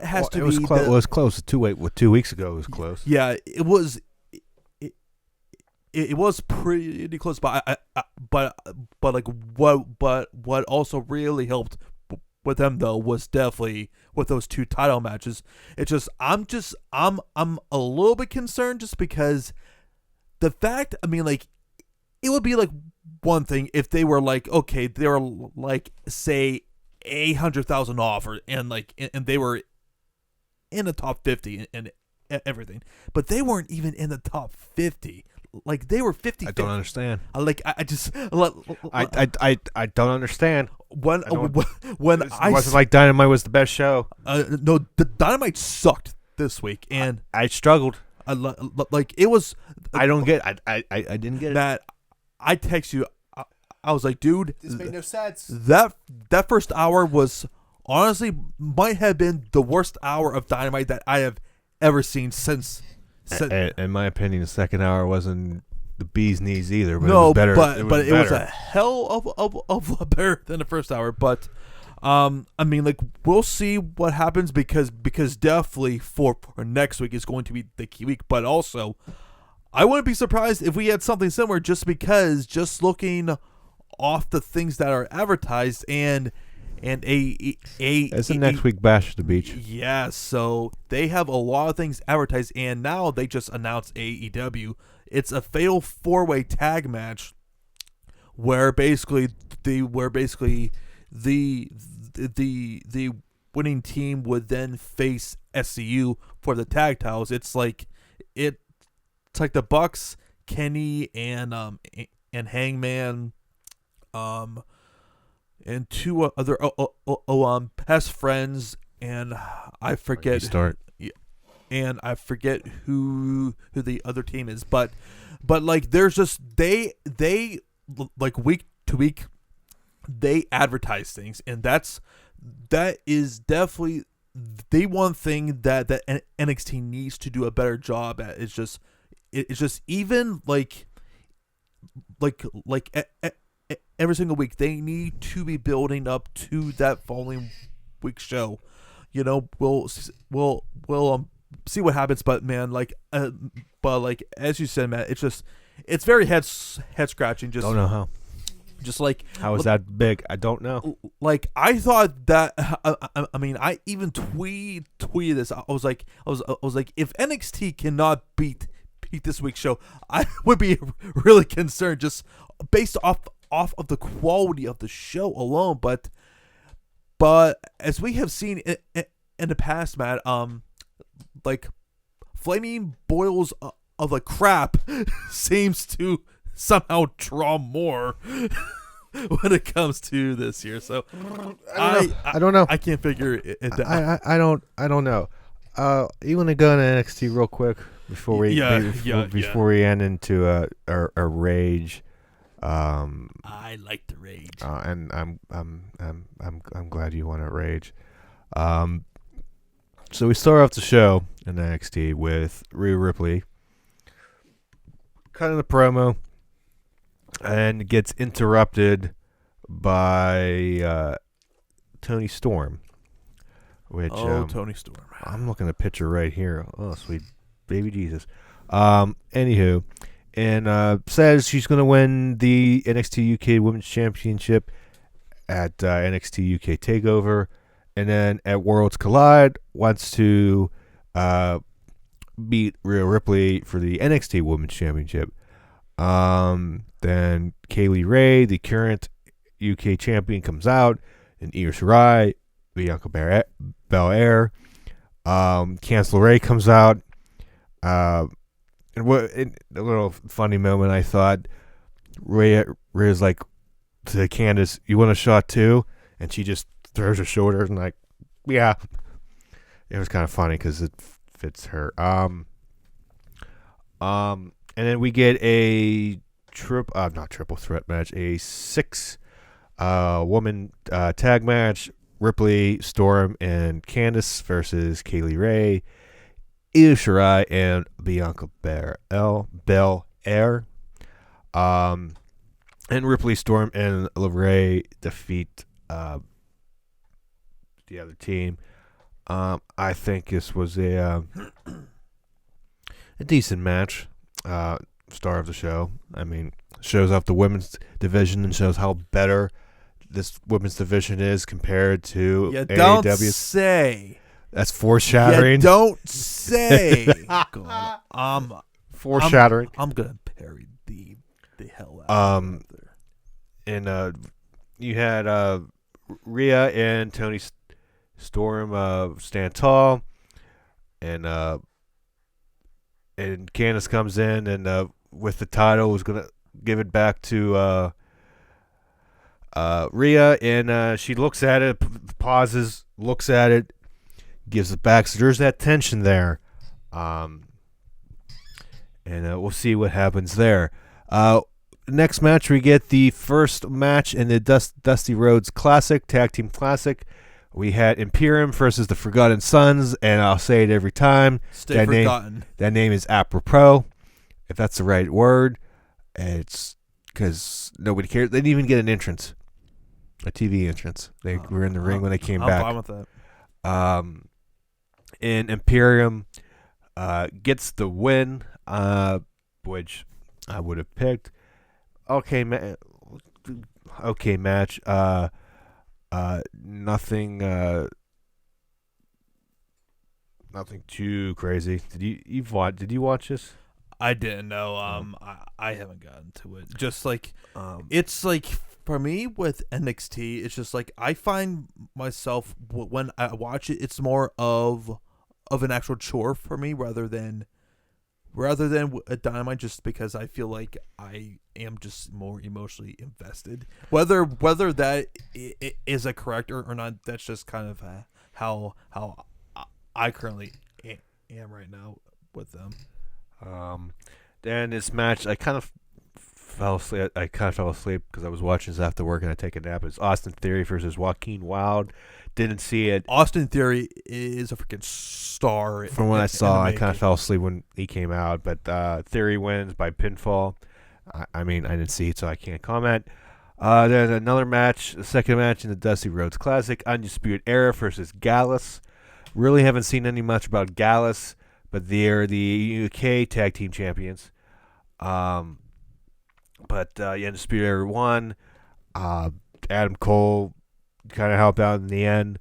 has to be. It was close. 2 weeks ago, it was close. Yeah, it was. It was pretty close, but what also really helped with them though was definitely with those 2 title matches. It's just I'm a little bit concerned, just because the fact, I mean, like, it would be like one thing if they were like, okay, they were like, say 800,000 off, and they were in the top 50 and everything, but they weren't even in the top 50. Like they were 50. I don't understand. I don't understand. When it wasn't like Dynamite was the best show. No, the Dynamite sucked this week, and I struggled. Like it was. I don't get. I didn't get it. Matt, I text you. I was like, dude, this made no sense. That first hour was honestly might have been the worst hour of Dynamite that I have ever seen since. In my opinion, the second hour wasn't the bee's knees either. But no, it was better. But it was a hell of a lot better than the first hour. But I mean, like, we'll see what happens because definitely for next week is going to be the key week. But also, I wouldn't be surprised if we had something similar, just because just looking off the things that are advertised and it's the next week Bash at the Beach. Yeah, so they have a lot of things advertised, and now they just announced AEW. It's a fatal 4-way tag match where basically the winning team would then face SCU for the tag titles. It's like the Bucks, Kenny, and Hangman, and two other best friends, and I forget and I forget who the other team is, but like there's just they like week to week they advertise things, and that is definitely the one thing that NXT needs to do a better job at. It's just even like every single week they need to be building up to that following week's show. You know, we'll see what happens, but man, like as you said, Matt, it's very head scratching. Just don't know how. Just like how is that big? I don't know. Like I thought that. I mean, I even tweeted this. I was like, if NXT cannot beat this week's show, I would be really concerned, just based off of the quality of the show alone. But as we have seen in the past, Matt, like flaming boils of like crap seems to somehow draw more when it comes to this year. So I don't know. I can't figure it out. I don't know. You want to go into NXT real quick before we before we end into a rage? I like to rage, and I'm glad you want to rage. So we start off the show in NXT with Rhea Ripley cutting the promo, and gets interrupted by Toni Storm. Which Toni Storm. I'm looking at a picture right here. Oh, sweet baby Jesus. Anywho, and says she's going to win the NXT UK Women's Championship at NXT UK Takeover, and then at Worlds Collide wants to beat Rhea Ripley for the NXT Women's Championship. Then Kaylee Ray, the current UK champion, comes out, and Io Shirai, Bianca Belair, Candice LeRae comes out. And a little funny moment, I thought, Rhea's like to Candice, "You want a shot too?" And she just throws her shoulders and like, yeah. It was kind of funny because it fits her. And then we get a not triple threat match, a 6 woman tag match. Ripley, Storm, and Candice versus Kaylee Ray, Io Shirai, and Bianca Belair. And Ripley, Storm, and LeRae defeat the other team. I think this was a decent match. Star of the show. I mean, shows off the women's division and shows how better this women's division is compared to AEW. Don't say. That's foreshadowing. Don't say. God, foreshadowing. I'm gonna parry the hell out of there. And you had Rhea and Toni Storm stand tall, and Candice comes in and with the title was gonna give it back to Rhea, and she looks at it, pauses, looks at it, gives it back. So there's that tension there, and we'll see what happens there. Next match, we get the first match in the Dusty Rhodes Classic, Tag Team Classic. We had Imperium versus the Forgotten Sons, and I'll say it every time. Stay forgotten. That name is apropos, if that's the right word. It's because nobody cares. They didn't even get an entrance. a TV entrance. They were in the ring when they came I'm back. fine with that. And Imperium gets the win, which I would have picked. Okay, match. Nothing too crazy. Did you watch this? I didn't know. I haven't gotten to it. Just like it's like for me with NXT, it's just like I find myself when I watch it, it's more of an actual chore for me rather than a Dynamite, just because I feel like I am just more emotionally invested. Whether that is a correct or not, that's just kind of how I currently am right now with them. Then this match, I kind of fell asleep. Because I was watching this after work and I take a nap. It's Austin Theory versus Joaquin Wilde. Didn't see it. Austin Theory is a freaking star. From what I saw, I kind of fell asleep when he came out. But Theory wins by pinfall. I mean, I didn't see it, so I can't comment. There's another match, the second match in the Dusty Rhodes Classic. Undisputed Era versus Gallus. Really haven't seen any much about Gallus, but they're the UK Tag Team Champions. The Undisputed Era won. Adam Cole kind of helped out in the end.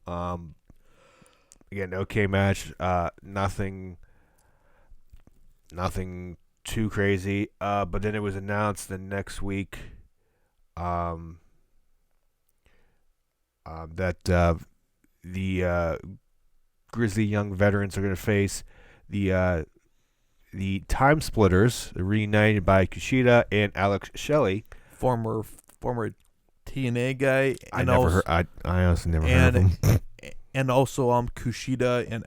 Again, okay match. Nothing too crazy. But then it was announced the next week that the Grizzly Young Veterans are going to face the Time Splitters, reunited by Kushida and Alex Shelley, former TNA guy. I honestly never heard of him. And also Kushida and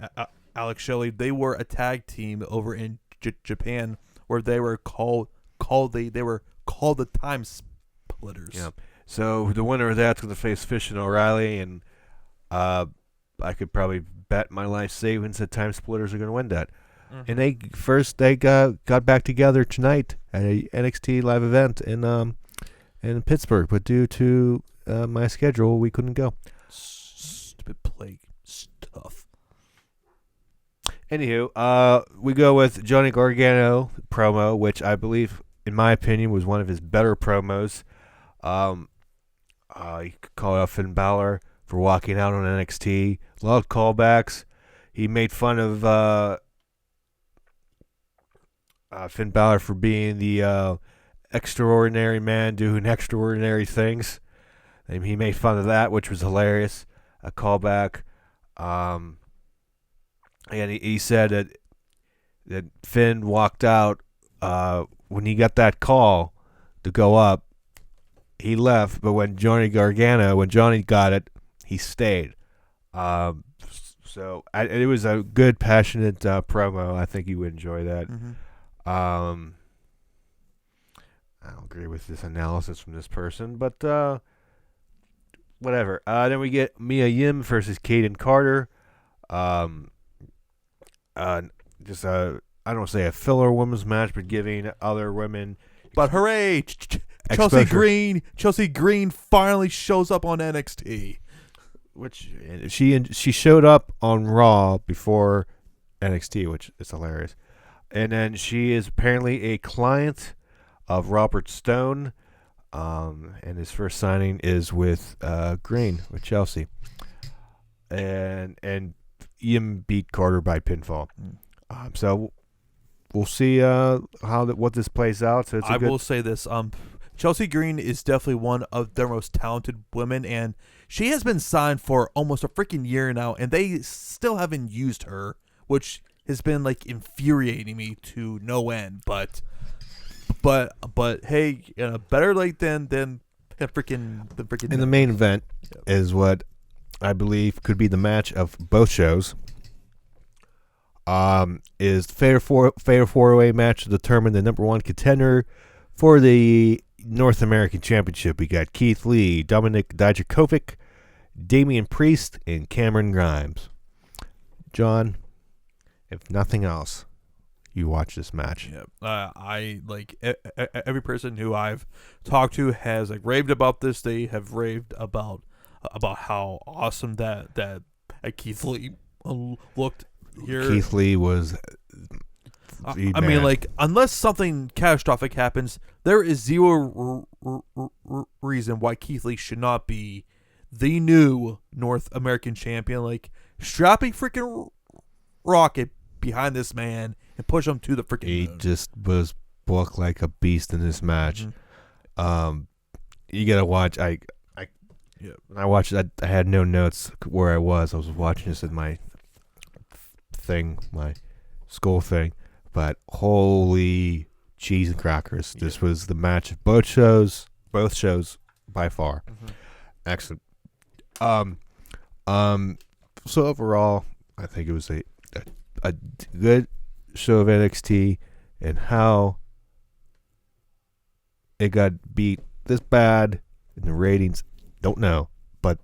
Alex Shelley, they were a tag team over in Japan where they were called the Time Splitters. Yeah. So the winner of that's going to face Fish and O'Reilly, and I could probably bet my life savings that Time Splitters are going to win that. Mm-hmm. And they got back together tonight at a NXT live event in Pittsburgh, but due to my schedule, we couldn't go. Stupid plague stuff. Anywho, we go with Johnny Gargano promo, which I believe, in my opinion, was one of his better promos. He called out Finn Balor for walking out on NXT. A lot of callbacks. He made fun of Finn Balor for being the extraordinary man doing extraordinary things. And he made fun of that, which was hilarious. A callback. And he said that Finn walked out when he got that call to go up. He left, but when Johnny got it, he stayed. So it was a good, passionate promo. I think you would enjoy that. Mm-hmm. I don't agree with this analysis from this person, but whatever. Then we get Mia Yim versus Kaden Carter. I don't say a filler women's match, but giving other women. But hooray! Chelsea Green finally shows up on NXT. Which she showed up on Raw before NXT, which is hilarious. And then she is apparently a client of Robert Stone, and his first signing is with Green, with Chelsea. And Yim beat Carter by pinfall. So we'll see what this plays out. So I will say this: Chelsea Green is definitely one of their most talented women, and she has been signed for almost a freaking year now, and they still haven't used her, which has been like infuriating me to no end. But hey, better late than freaking. And the main event is what I believe could be the match of both shows. Is fair four-way match to determine the number one contender for the North American Championship. We got Keith Lee, Dominic Dijakovic, Damian Priest, and Cameron Grimes. John, if nothing else, you watch this match. Yeah, I like every person who I've talked to has like raved about this. They have raved about how awesome that Keith Lee looked here. Keith Lee was. I mean, like, unless something catastrophic happens, there is zero reason why Keith Lee should not be the new North American champion. Like, strap a freaking rocket behind this man and push him to the freaking moon. Just was booked like a beast in this match. Mm-hmm. You gotta watch. When I watched it, I had no notes where I was. I was watching this in my thing, my school thing. But holy cheese and crackers! Yeah. This was the match of both shows by far. Mm-hmm. Excellent. So overall, I think it was a good show of NXT, and how it got beat this bad in the ratings, don't know. But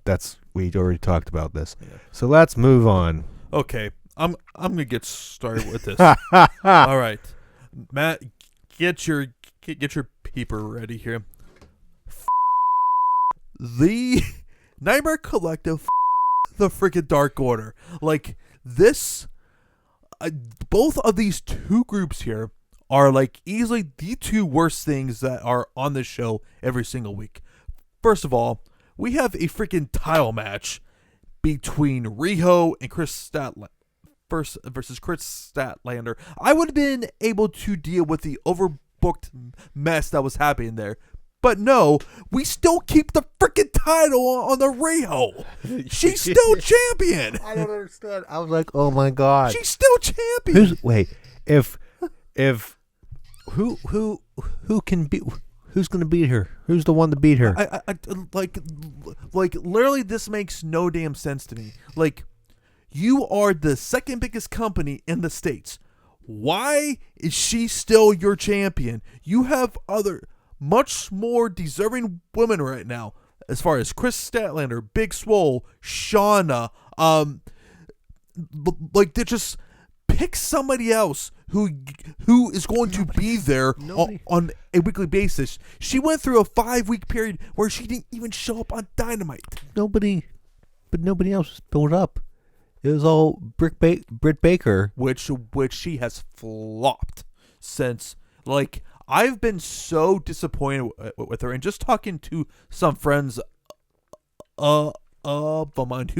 we already talked about this. Yeah. So let's move on. Okay. I'm gonna get started with this. All right, Matt, get your peeper ready here. The Nightmare Collective, the freaking Dark Order. Like this, both of these two groups here are like easily the two worst things that are on this show every single week. First of all, we have a freaking title match between Riho and Chris Statlander. Versus Chris Statlander. I would have been able to deal with the overbooked mess that was happening there. But no, we still keep the freaking title on the Riho. She's still champion. I don't understand. I was like, oh my god. She's still champion. Who's gonna beat her? Who's the one to beat her? I like literally this makes no damn sense to me. Like, you are the second biggest company in the States. Why is she still your champion? You have other much more deserving women right now, as far as Chris Statlander, Big Swole, Shauna. Like, they just pick somebody else who is going to be there on a weekly basis. She went through a 5-week period where she didn't even show up on Dynamite. Nobody else was built up. It was all Britt Baker, which she has flopped since. Like, I've been so disappointed with her, and just talking to some friends of mine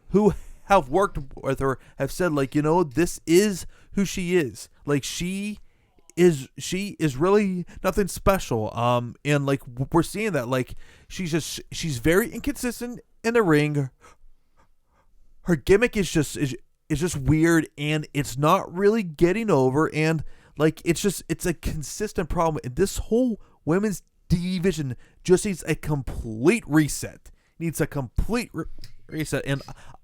who have worked with her have said, like, you know, this is who she is. Like, she is really nothing special. And like, we're seeing that, like, she's very inconsistent in the ring. Her gimmick is just weird, and it's not really getting over, and like, it's a consistent problem. And this whole women's division just needs a complete reset. Needs a complete reset. And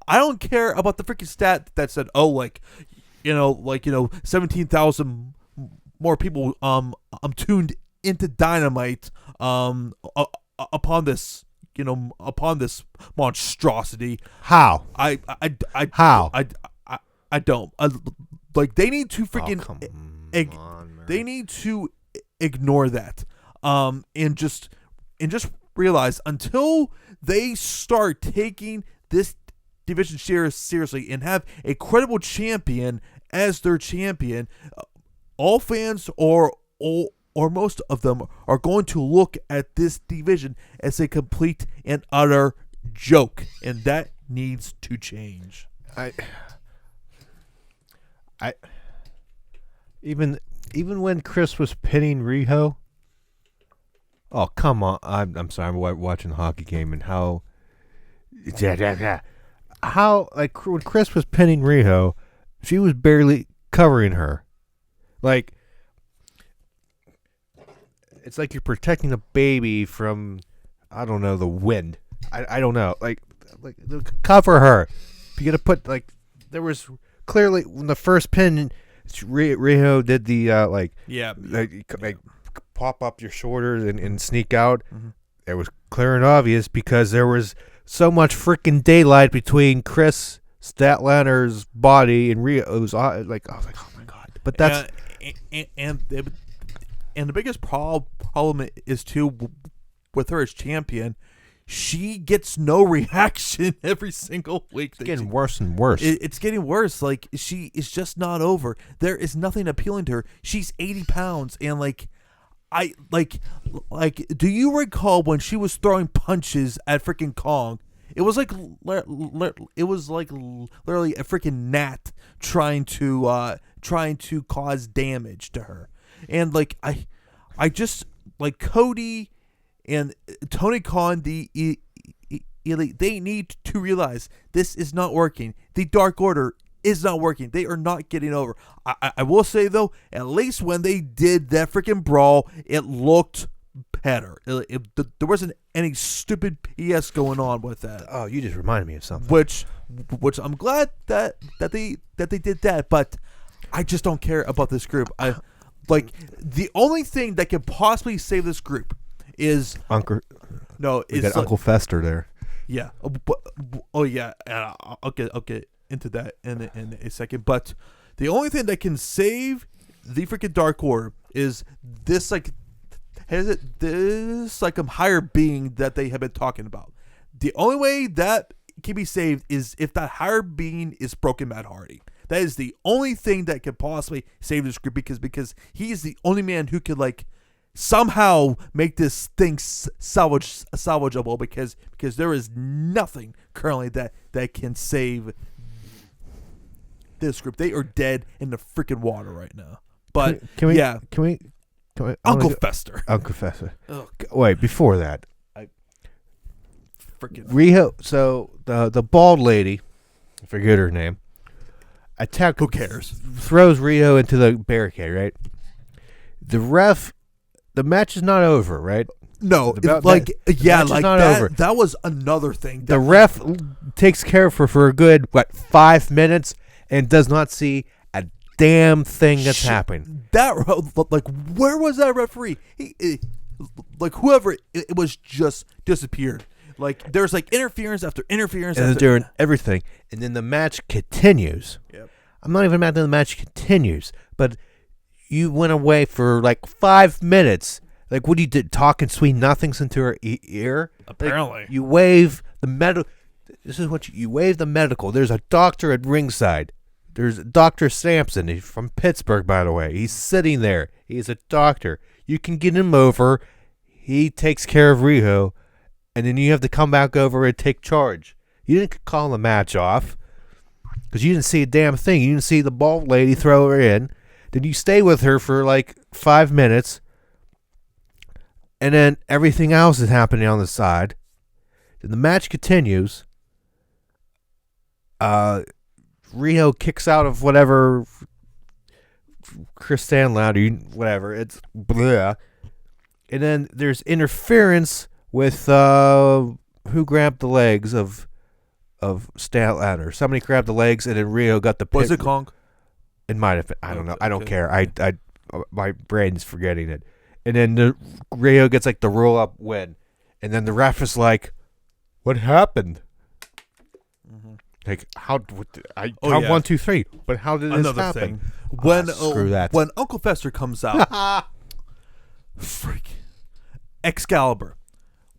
I don't care about the freaking stat that said, 17,000 more people tuned into Dynamite upon this monstrosity. How? I don't. Like, they need to freaking they need to ignore that. And just realize, until they start taking this division seriously and have a credible champion as their champion, all fans or most of them are going to look at this division as a complete and utter joke, and that needs to change. Even when Chris was pinning Riho. Oh, come on! I'm sorry. I'm watching the hockey game, and how like, when Chris was pinning Riho, she was barely covering her. Like, it's like you're protecting a baby from, I don't know, the wind. I don't know. Like cover her. You gotta put, like, there was clearly when the first pin, Riho did the like pop up your shoulders and sneak out. Mm-hmm. It was clear and obvious because there was so much freaking daylight between Chris Statlander's body and Riho. It was like, I was like, oh my god. But that's and the biggest problem is too with her as champion. She gets no reaction every single week. It's getting worse and worse. It's getting worse. Like, she is just not over. There is nothing appealing to her. She's 80 pounds, and like, do you recall when she was throwing punches at freaking Kong? It was like literally a freaking gnat trying to cause damage to her, and like I just like Cody and Tony Khan, the elite, they need to realize this is not working. The Dark Order is not working. They are not getting over. I will say, though, at least when they did that freaking brawl, it looked better. There wasn't any stupid BS going on with that. Oh, you just reminded me of something. Which I'm glad that they did that, but I just don't care about this group. The only thing that could possibly save this group is Uncle. No, we it's got Uncle Fester there. Yeah. Yeah. I'll get into that in a second. But the only thing that can save the freaking Dark Order is this higher being that they have been talking about. The only way that can be saved is if that higher being is Broken Matt Hardy. That is the only thing that can possibly save this group because he is the only man who could like somehow make this thing salvageable because there is nothing currently that can save this group. They are dead in the freaking water right now. But can we Uncle Fester. Uncle Fester. Oh, wait, before that, freaking Riho. So the bald lady, I forget her name. Attack. Who cares? Throws Riho into the barricade. Right. The ref. The match is not over, right? No, not over. That was another thing. The ref takes care of her for a good 5 minutes and does not see a damn thing that's happening. That where was that referee? Whoever it was just disappeared. Like there's like interference after interference. And they're doing everything, and then the match continues. Yep. I'm not even mad that the match continues, but you went away for like 5 minutes. Like, what you did, talking sweet nothings into her ear? Apparently. Like, you wave the medical. This is what you wave the medical. There's a doctor at ringside. There's Dr. Sampson. He's from Pittsburgh, by the way. He's sitting there. He's a doctor. You can get him over. He takes care of Riho. And then you have to come back over and take charge. You didn't call the match off because you didn't see a damn thing. You didn't see the bald lady throw her in. Then you stay with her for like 5 minutes, and then everything else is happening on the side. Then the match continues. Riho kicks out of whatever Chris Stanloud or whatever. It's blah. And then there's interference with who grabbed the legs of Stanloud. Somebody grabbed the legs, and then Riho got the pit. Was it Kong? It might have been. I don't know. I don't care. I my brain's forgetting it. And then the Riho gets like the roll up win, and then the ref is like, "What happened?" Mm-hmm. Like how? I count 1, 2, 3. But how did this happen? Thing. When screw that. When Uncle Fester comes out, freak Excalibur.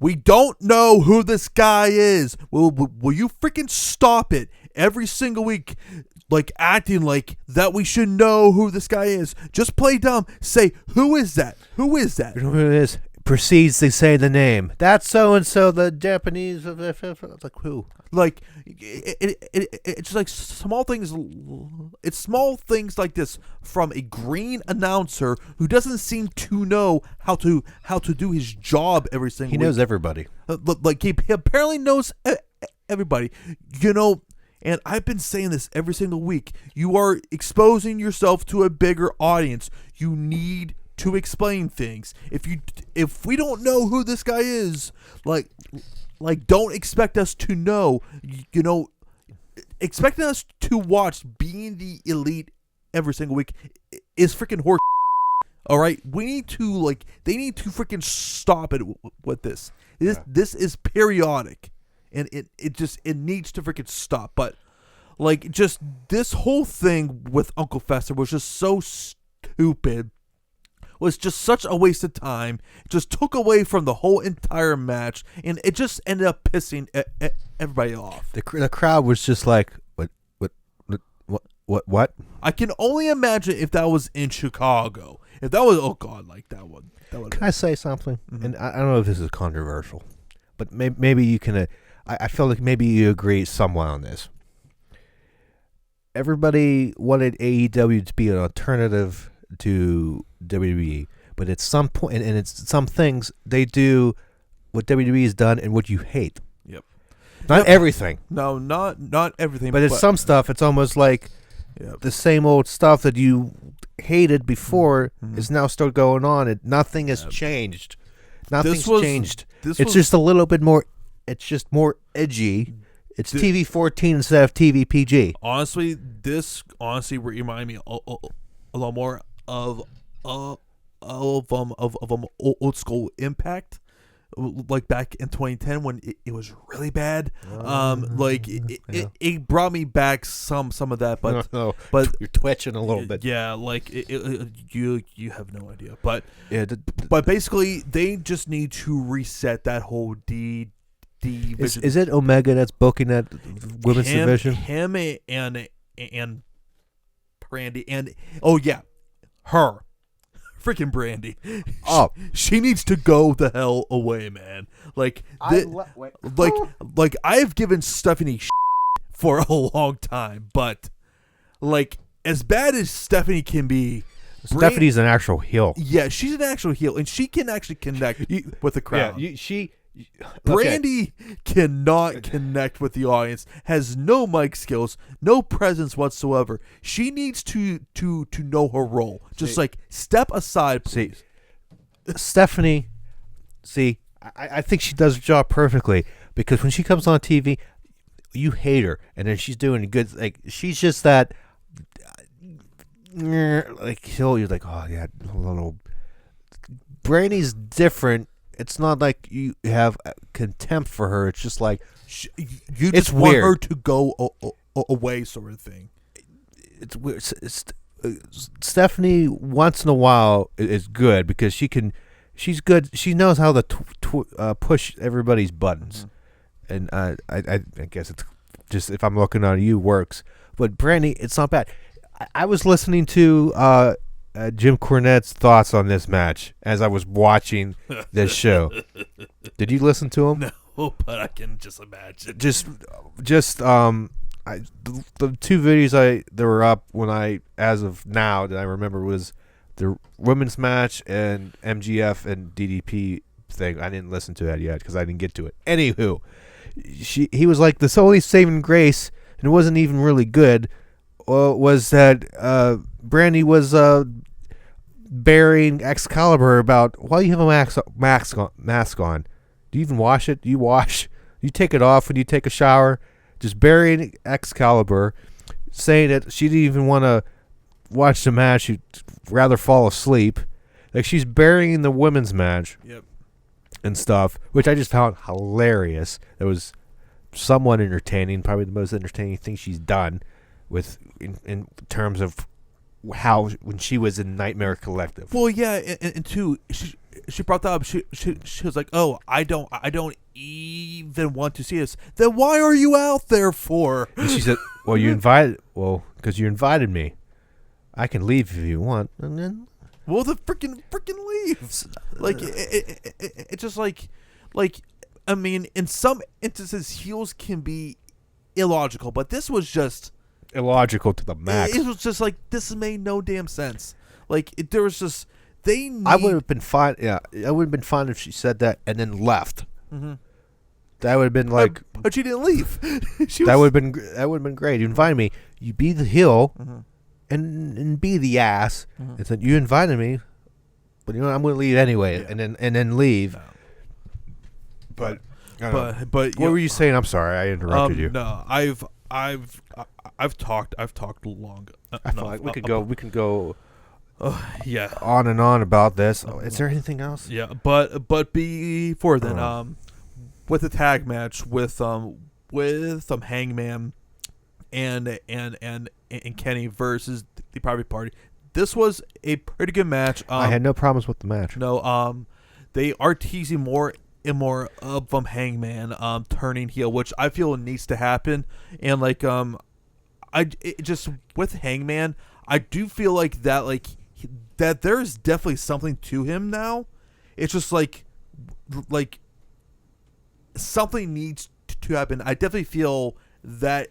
We don't know who this guy is. Will you freaking stop it every single week? Like acting like that we should know who this guy is. Just play dumb. Say, who is that? Who is that? You know who it is? Proceeds to say the name. That's so-and-so, the Japanese. Like who? Like, it's like small things. It's small things like this from a green announcer who doesn't seem to know how to do his job every single week. He knows everybody. Like, he apparently knows everybody. You know, and I've been saying this every single week. You are exposing yourself to a bigger audience. You need to explain things. If we don't know who this guy is, like don't expect us to know. You know, expecting us to watch Being the Elite every single week is freaking horse. All right, we need to they need to freaking stop it with this. This is periodic. And it needs to freaking stop. But, just this whole thing with Uncle Fester was just so stupid. Was just such a waste of time. It just took away from the whole entire match, and it just ended up pissing everybody off. The crowd was just like, what? I can only imagine if that was in Chicago. If that was, oh God, like that would. Can I say something? Mm-hmm. And I don't know if this is controversial, but maybe you can. I feel like maybe you agree somewhat on this. Everybody wanted AEW to be an alternative to WWE, but at some point, and it's some things they do what WWE has done and what you hate. Yep. Not everything. No, not everything. But it's some stuff. It's almost like the same old stuff that you hated before is now still going on. Nothing has changed. Nothing's changed. It's just a little bit more. It's just more edgy. It's TV 14 instead of TV PG. Honestly, this remind me a lot more of old school Impact, like back in 2010 when it was really bad. It brought me back some of that, but but you're twitching a little bit. Yeah, like you have no idea, but but basically they just need to reset that whole D. Is it Omega that's booking that women's division? Him and Brandy and her. Freaking Brandy. Oh, she needs to go the hell away, man. Like I've given Stephanie for a long time, but like as bad as Stephanie can be, Stephanie's an actual heel. Yeah, she's an actual heel, and she can actually connect with the crowd. Yeah, Brandy cannot connect with the audience, has no mic skills, no presence whatsoever. She needs to know her role. Just step aside, please. Stephanie, I think she does her job perfectly because when she comes on TV, you hate her, and then she's doing good. Like she's just that, like you're like, oh yeah, a little. Brandy's different. It's not like you have contempt for her. It's just like you just want her to go away, sort of thing. It's weird. Stephanie once in a while is good because she's good. She knows how to push everybody's buttons, and I guess it's just if I'm looking at you works. But Brandy, it's not bad. I was listening to Jim Cornette's thoughts on this match as I was watching this show. Did you listen to him? No, but I can just imagine. The two videos that were up when as of now that I remember was the women's match and MGF and DDP thing. I didn't listen to that yet because I didn't get to it. Anywho, he was like the only saving grace, and it wasn't even really good. Was that Brandy was burying Excalibur about why do you have a mask on? Do you even wash it? Do you wash? You take it off when you take a shower? Just burying Excalibur, saying that she didn't even want to watch the match. She'd rather fall asleep. Like she's burying the women's match and stuff, which I just found hilarious. It was somewhat entertaining, probably the most entertaining thing she's done in terms of how when she was in Nightmare Collective. Well, yeah, and two, she brought that up. She was like, "Oh, I don't even want to see this. Then why are you out there for?" And she said, "Well, because you invited me. I can leave if you want." And then, the freaking leave. Like it's just like I mean, in some instances, heels can be illogical, but this was just illogical to the max. It was just like this made no damn sense. Like there was just I would have been fine. Yeah, I would have been fine if she said that and then left. Mm-hmm. That would have been like. But she didn't leave. That would have been great. You invited me. You be the heel, and be the ass. Mm-hmm. And said you invited me, but you know I'm going to leave anyway, and then leave. No. But what were you saying? I'm sorry, I interrupted you. No, I've talked long. I feel like we can go. Yeah, on and on about this. Is there anything else? Yeah, but before then, with the tag match with Hangman and Kenny versus the Private Party, this was a pretty good match. I had no problems with the match. No, they are teasing more and more of Hangman turning heel, which I feel needs to happen. And like just with Hangman, I do feel like that that there's definitely something to him now. It's just like something needs to happen. I definitely feel that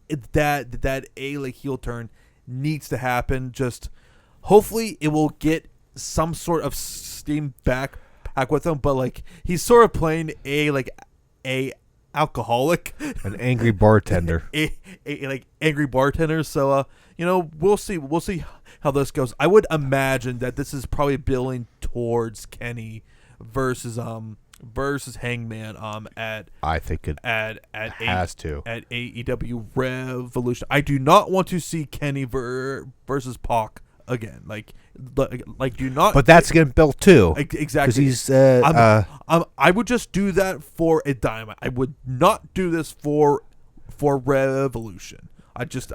a heel turn needs to happen. Just hopefully it will get some sort of steam back with him. But like he's sort of playing a alcoholic, an angry bartender, a angry bartender. So we'll see how this goes. I would imagine that this is probably building towards Kenny versus Hangman I think it has to at AEW Revolution. I do not want to see Kenny versus Pac again. Like do not. But that's getting built too. Exactly. Because he's I would just do that for a Dynamite. I would not do this for Revolution. I just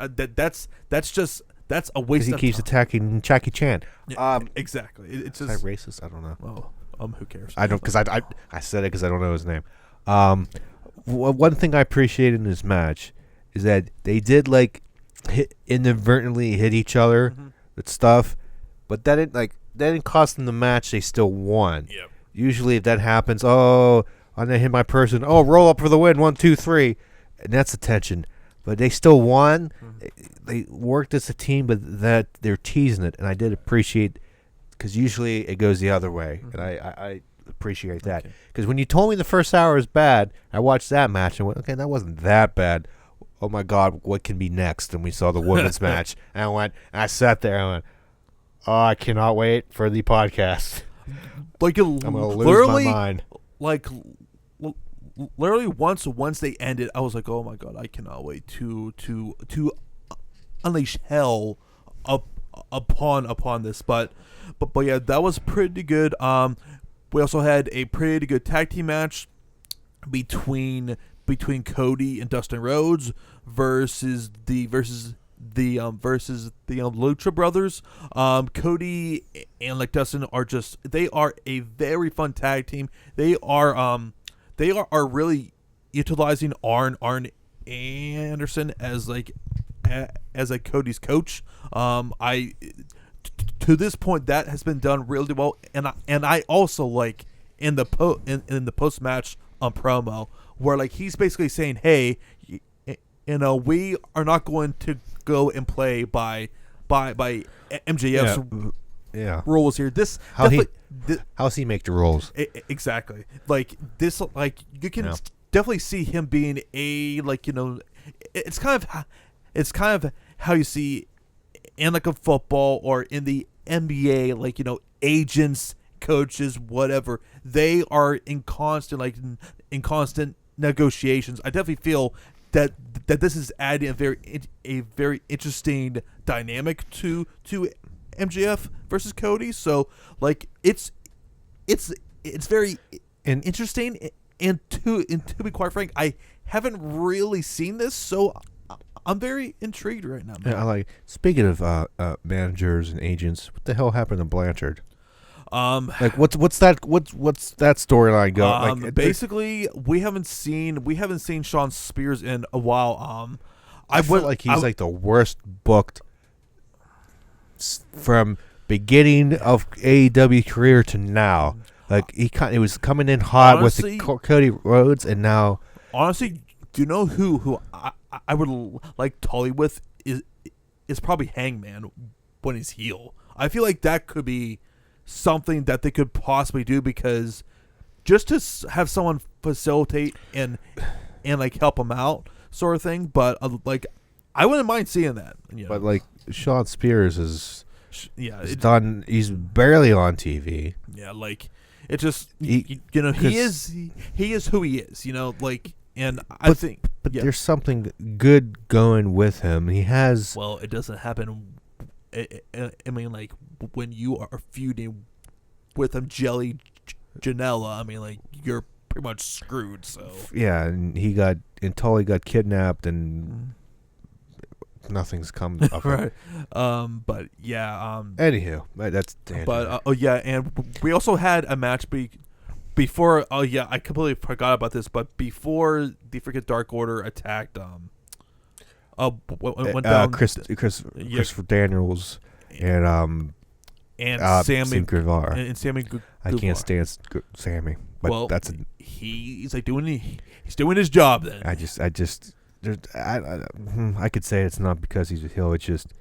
that's a waste. He of keeps time. attacking Jackie Chan. Yeah, exactly. It's just racist. I don't know. Well, who cares? I don't, because I said it because I don't know his name. One thing I appreciated in this match is that they did inadvertently hit each other with stuff, but that didn't cost them the match. They still won. Yep. Usually, if that happens, I'm gonna hit my person. Oh, roll up for the win. 1, 2, 3, and that's the tension. But they still won. They worked as a team, but that they're teasing it, and I did appreciate. Because usually it goes the other way, and I appreciate that. Because when you told me the first hour was bad, I watched that match and went, okay, that wasn't that bad. Oh my God, what can be next? And we saw the women's match, and I sat there and I went, oh, I cannot wait for the podcast. I'm gonna lose my mind. Literally once they ended, I was like, oh my God, I cannot wait to unleash hell upon this, but yeah, that was pretty good. We also had a pretty good tag team match between Cody and Dustin Rhodes versus the Lucha Brothers. Cody and Dustin they are a very fun tag team. They are really utilizing Arn Anderson as Cody's coach. To this point, that has been done really well, and I also like in the post match promo where he's basically saying, hey, we are not going to go and play by MJF's rules here. This how's he make the rules? Exactly. This, you can definitely see him being it's kind of how you see in a football or in the NBA, agents, coaches, whatever. They are in constant negotiations. I definitely feel that this is adding a very interesting dynamic to MJF versus Cody. So it's very interesting. And to be quite frank, I haven't really seen this, so I'm very intrigued right now, man. Yeah, speaking of managers and agents, what the hell happened to Blanchard? What's that storyline going? Basically, we haven't seen Shawn Spears in a while. I feel like he's the worst booked from beginning of AEW career to now. He was coming in hot, honestly, with the Cody Rhodes, and now honestly, do you know who I would like Tully with is probably Hangman when he's heel. I feel like that could be something that they could possibly do, because just to have someone facilitate and help him out sort of thing. But I wouldn't mind seeing that. But Shawn Spears is done. He's barely on TV. Yeah, it just he is who he is. And I think, but there's something good going with him. He has. Well, it doesn't happen. I mean, when you are feuding with him, Jelly Janela, I mean, you're pretty much screwed. So yeah, and Tully got kidnapped, and nothing's come of it. Right. But yeah. Anywho, that's tangent. But yeah, and we also had a match before. Oh yeah, I completely forgot about this. But before the freaking Dark Order attacked, went down. Christopher Daniels and Sammy Guevara. and Sammy. I can't stand Sammy, but well, that's he's like he's doing his job. Then I could say it's not because he's a heel. It's just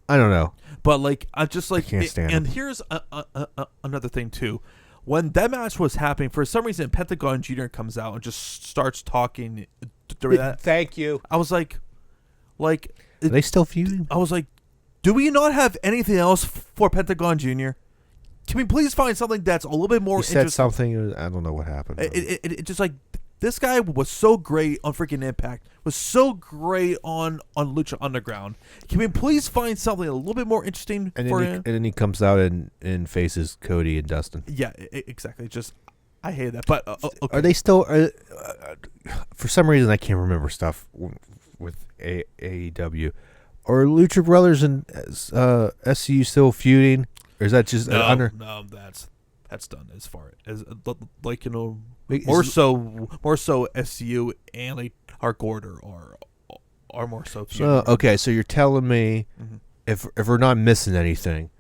I don't know. But like I just like can't stand him. Here's another thing too. When that match was happening, for some reason, Pentagon Jr. comes out and just starts talking during that. Thank you. I was like, Are they still feuding? I was like, do we not have anything else for Pentagon Jr.? Can we please find something that's a little bit more interesting? You said something. I don't know what happened. It just like this guy was so great on freaking Impact, was so great on Lucha Underground. Can we please find something a little bit more interesting for him? And then he comes out and faces Cody and Dustin. Yeah, exactly. Just I hate that. But okay. Are they still? For some reason, I can't remember stuff with AEW. Are Lucha Brothers and SCU still feuding, or is that just under? No, that's done as far as like more so SCU and like Dark Order are more so feuding. Okay, so you're telling me if we're not missing anything,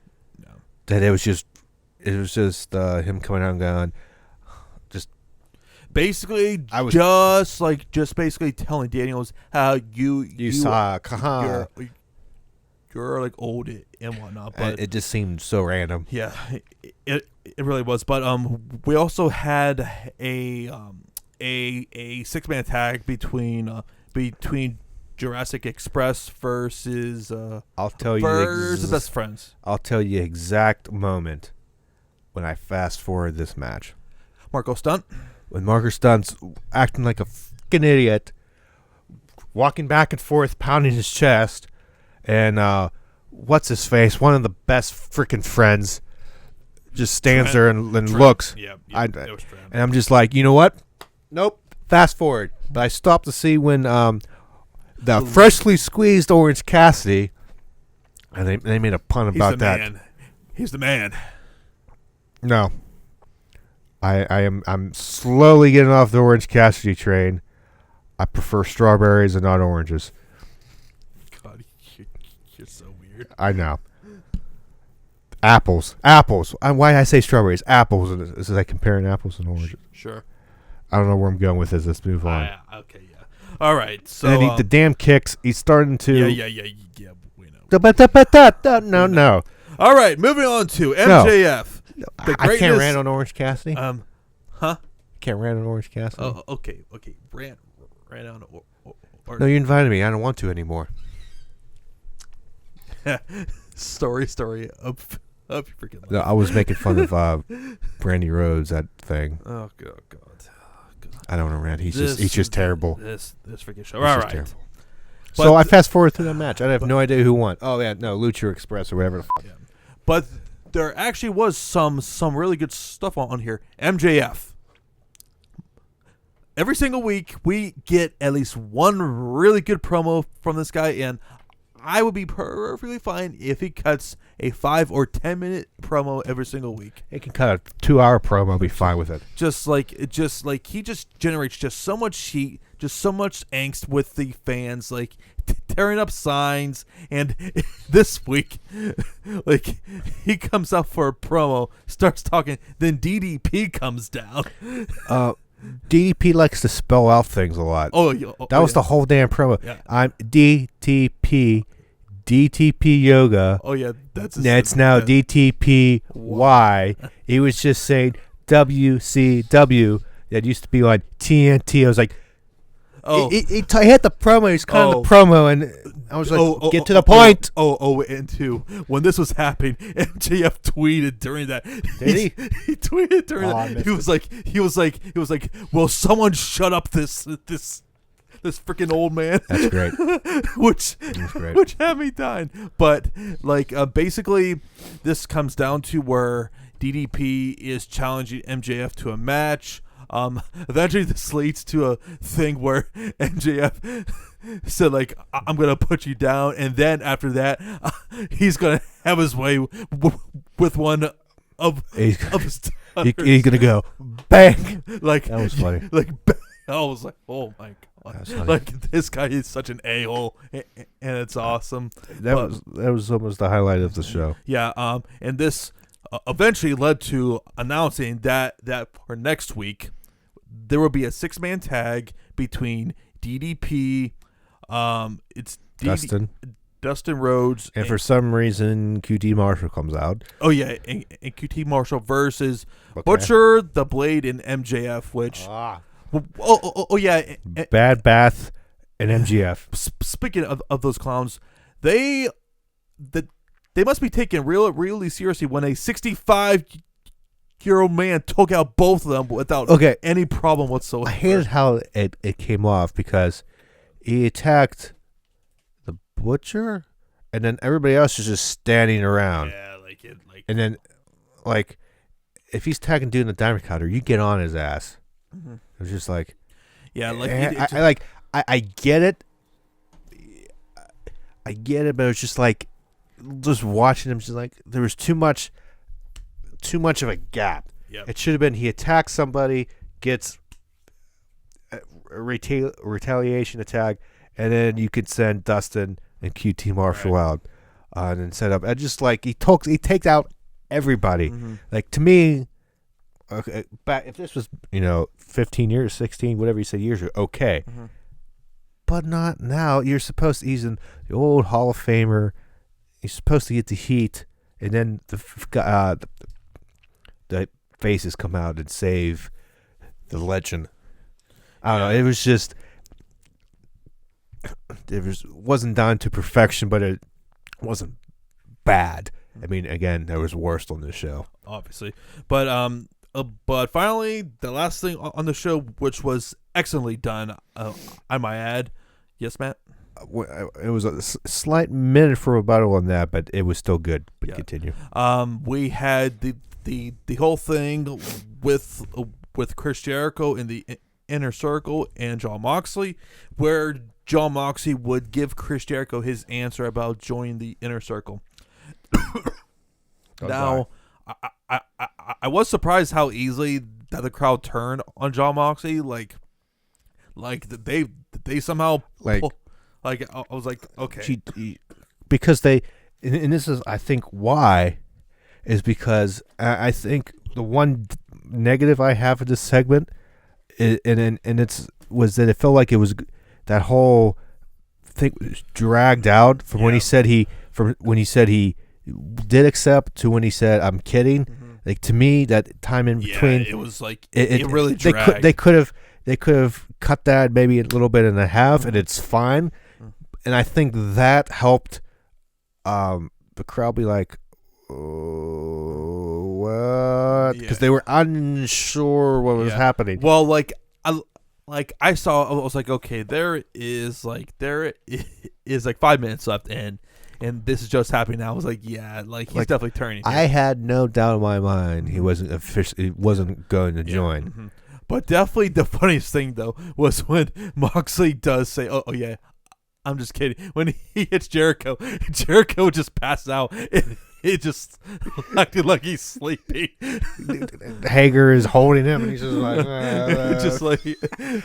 that it was just him coming out and going. Basically, just basically telling Daniels how you saw you're like old and whatnot, but it just seemed so random. Yeah, it really was. But we also had a 6-man tag between Jurassic Express versus I'll tell you the Best Friends. I'll tell you exact moment when I fast forward this match. Marco Stunt. When Marco Stunt's acting like a fucking idiot, walking back and forth, pounding his chest, and what's his face? One of the best freaking friends just stands there and looks. Yeah, and I'm just like, you know what? Nope. Fast forward. But I stopped to see when the freshly squeezed Orange Cassidy, and they made a pun about that. He's the man. No. I'm slowly getting off the Orange Cassidy train. I prefer strawberries and not oranges. God, you're so weird. I know. Apples. Why I say strawberries? Apples. Is like comparing apples and oranges. Sure. I don't know where I'm going with this. Let's move on. Okay, yeah. All right. So and then the damn kicks. He's starting to. Yeah. We know. No. All right, moving on to MJF. I can't rant on Orange Cassidy. Huh? Can't rant on Orange Cassidy. Oh, okay. Rant on. Or no, you invited me. I don't want to anymore. story of freaking life. No, I was making fun of Brandy Rhodes, that thing. Oh God. I don't know, rant. He's just terrible. This freaking show. All right. Terrible. So I fast forward through that match. I have no idea who won. Oh yeah, no, Lucha Express or whatever the fuck. Yeah. But there actually was some really good stuff on here. MJF. Every single week, we get at least one really good promo from this guy, and I would be perfectly fine if he cuts a 5 or 10 minute promo every single week. He can cut a 2-hour promo. I'll be fine with it. Just like he just generates just so much heat, just so much angst with the fans, like tearing up signs. And this week, like he comes out for a promo, starts talking, then DDP comes down. DDP likes to spell out things a lot. That was the whole damn promo. Yeah. I'm DTP Yoga. Oh yeah, that's it's now DTPY. He was just saying WCW. That used to be on TNT. I was like, he hit the promo. He's cutting the promo, and I was like, get to the point. And two, when this was happening, MJF tweeted during that. Did he? He tweeted during that. He was like, will someone shut up this freaking old man? That's great. which had me dying. But like basically, this comes down to where DDP is challenging MJF to a match. Eventually this leads to a thing where MJF said like, I'm gonna put you down, and then after that, he's gonna have his way with one of his he's gonna go bang. Like That was funny. Like I was like, oh my god, like this guy is such an a-hole, and it's awesome. That was almost the highlight of the show. Yeah. And this eventually led to announcing that for next week there will be a 6-man tag between DDP, it's Dustin Rhodes, and for some reason QT Marshall comes out. Oh yeah, and QT Marshall versus Butcher, the Blade, and MJF. Which yeah, Bad Bath and MJF. Speaking of those clowns, they must be taken really seriously when a 65-year-old man took out both of them without any problem whatsoever. I hated how it came off because he attacked the Butcher, and then everybody else is just standing around. Yeah, and then if he's tagging dude in the diamond cutter, you get on his ass. Mm-hmm. It was just like, yeah, I get it. I get it, but it was just like, just watching him, just like there was too much of a gap. Yep. It should have been he attacks somebody, gets a retaliation attack, and then you could send Dustin and QT Marshall out, and then set up. And just like he takes out everybody. Mm-hmm. Like to me, okay, back if this was 15 years, 16, whatever you say years ago, okay, but not now. You're supposed to. He's the old Hall of Famer. He's supposed to get the heat, and then the faces come out and save the legend. I don't know. It was just wasn't done to perfection, but it wasn't bad. I mean, again, there was worse on this show, obviously, but finally, the last thing on the show, which was excellently done, I might add. Yes, Matt. It was a slight minute for rebuttal on that, but it was still good. But continue. We had the whole thing with Chris Jericho in the Inner Circle and Jon Moxley, where Jon Moxley would give Chris Jericho his answer about joining the Inner Circle. Now, I was surprised how easily that the crowd turned on Jon Moxley. Like they somehow I was like, okay, because they, and this is I think why, is because I think the one negative I have of this segment, was that it felt like it was that whole thing was dragged out from when he said he did accept to when he said I'm kidding. Like to me, that time in between, it was like it really dragged. They could have cut that maybe a little bit and a half, and it's fine. And I think that helped the crowd be like, oh, what? Because they were unsure what was happening. Well, I saw, I was like, okay, there is 5 minutes left, and this is just happening now. I was like, yeah, he's definitely turning. I had no doubt in my mind he wasn't going to join. Mm-hmm. But definitely the funniest thing though was when Moxley does say, "Oh yeah, I'm just kidding." When he hits Jericho, Jericho just passes out. And he just acted like he's sleeping. Hager is holding him, and he's just like, just like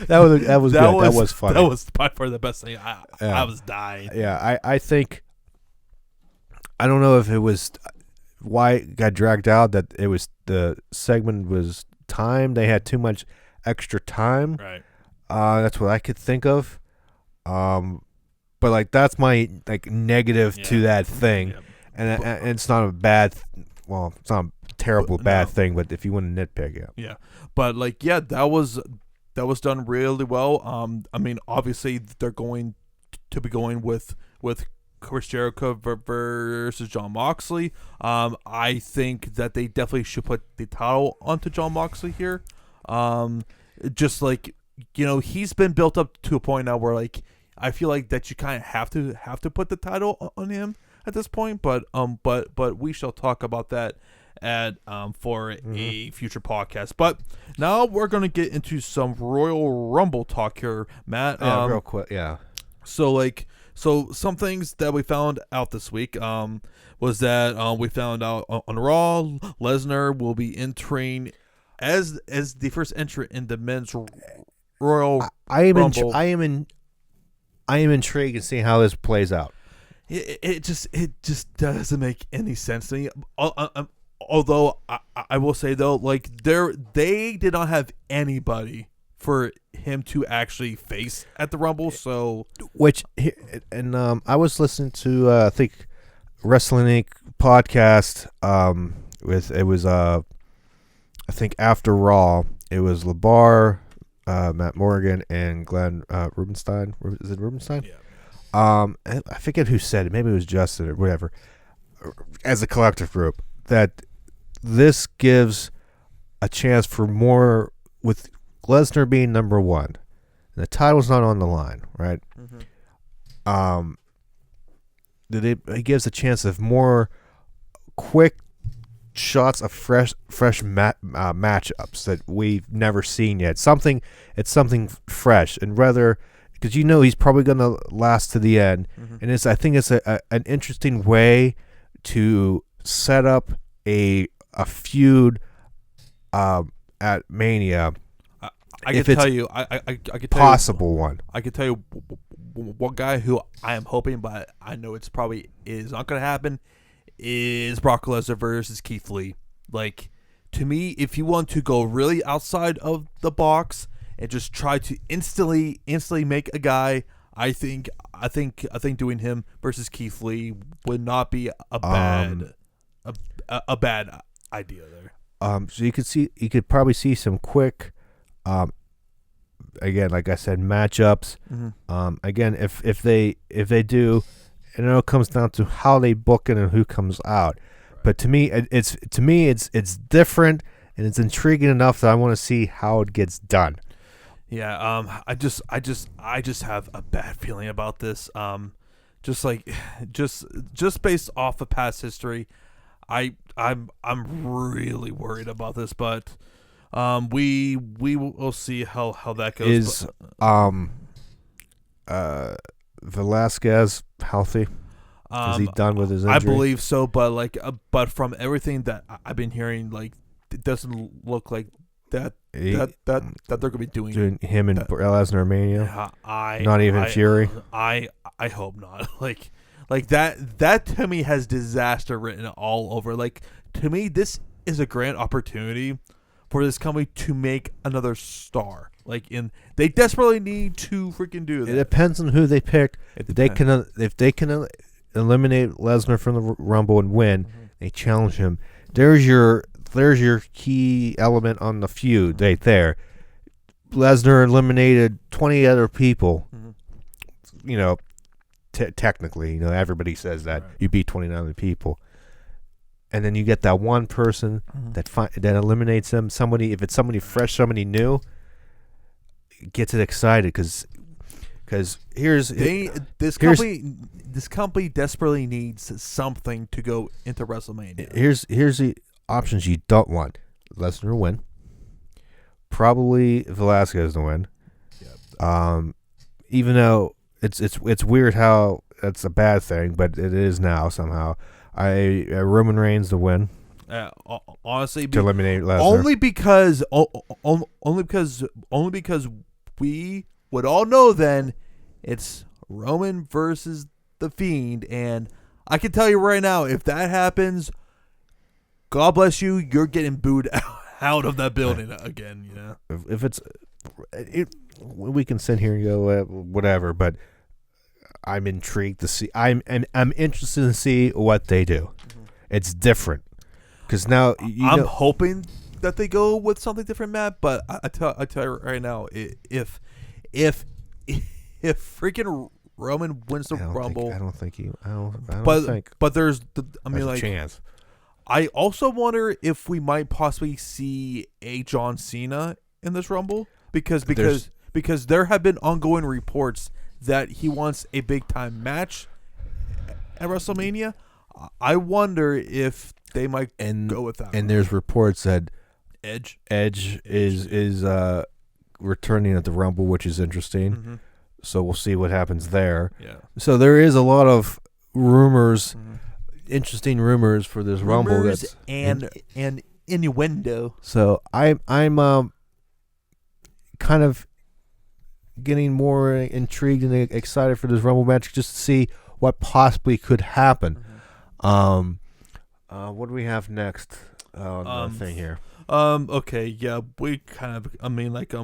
that was good. That was funny. That was by far the best thing. I was dying. Yeah, I think I don't know if it was why it got dragged out. That it was the segment was timed. They had too much extra time. Right. That's what I could think of. But that's my negative to that thing. Yeah. And it's not a bad, it's not a terrible bad thing, but if you want to nitpick, yeah. But that was done really well. I mean, obviously they're going to be going with Chris Jericho versus Jon Moxley. I think that they definitely should put the title onto Jon Moxley here. Just he's been built up to a point now where I feel like that you kind of have to put the title on him at this point, but we shall talk about that at for a future podcast. But now we're gonna get into some Royal Rumble talk here, Matt. Yeah, real quick. Yeah. So some things that we found out this week was that we found out on Raw, Lesnar will be entering as the first entrant in the men's Royal Rumble. I am intrigued in seeing how this plays out. It just doesn't make any sense to me. Although I will say though, like they did not have anybody for him to actually face at the Rumble. So I was listening to I think Wrestling Inc. podcast. I think after Raw, it was LeBar, Matt Morgan, and Glenn Rubenstein. Is it Rubenstein? yeah. I forget who said it. Maybe it was Justin or whatever. As a collective group, that this gives a chance for more with Lesnar being number one. And the title's not on the line, right? Mm-hmm. That it gives a chance of more quick shots of fresh matchups that we've never seen yet. It's something fresh, and rather because he's probably going to last to the end, and I think it's an interesting way to set up a feud at Mania. I can tell you, I could tell possible you, one. I can tell you one guy who I am hoping, but I know it's probably is not going to happen, is Brock Lesnar versus Keith Lee. Like, to me, if you want to go really outside of the box and just try to instantly make a guy, I think doing him versus Keith Lee would not be a bad idea there. So you could probably see some quick, again, like I said, matchups. Again, if they do, and it all comes down to how they book it and who comes out. But to me, it's different and it's intriguing enough that I want to see how it gets done. Yeah, I just have a bad feeling about this. Just based off of past history, I'm really worried about this, but we will see how that goes. Is Velasquez healthy? Is he done with his injury? I believe so, but from everything that I've been hearing, like, it doesn't look like that they're gonna be doing him and Lesnar Mania. Not even Fury. I hope not. Like that to me has disaster written all over. Like, to me, this is a grand opportunity for this company to make another star. They desperately need to freaking do that. It depends on who they pick. If they can eliminate Lesnar from the Rumble and win, they challenge him. There's your key element on the feud right there. Lesnar eliminated 20 other people. Technically, everybody says that you beat 29 other people, and then you get that one person that eliminates them. Somebody, if it's somebody fresh, somebody new, gets it excited because this company desperately needs something to go into WrestleMania. Here's the options you don't want: Lesnar to win, probably Velasquez to win. Yep. Even though it's weird how that's a bad thing, but it is now somehow. Roman Reigns to win. Honestly, to eliminate Lesnar. Only because we would all know then it's Roman versus the Fiend, and I can tell you right now, if that happens, God bless you, you're getting booed out of that building again. If it's we can sit here and go whatever, but I'm intrigued to see. I'm interested to see what they do. It's different because now I'm hoping that they go with something different, Matt. But I tell you right now, if freaking Roman wins the Rumble, I don't think. But there's a chance. I also wonder if we might possibly see a John Cena in this Rumble because there have been ongoing reports that he wants a big time match at WrestleMania. I wonder if they might go with that. And there's reports that Edge is returning at the Rumble, which is interesting. Mm-hmm. So we'll see what happens there. Yeah. So there is a lot of rumors, interesting rumors for this Rumble. That's and innuendo. So I'm kind of getting more intrigued and excited for this Rumble match just to see what possibly could happen. What do we have next on the thing here? Okay, yeah, we kind of. I mean, like,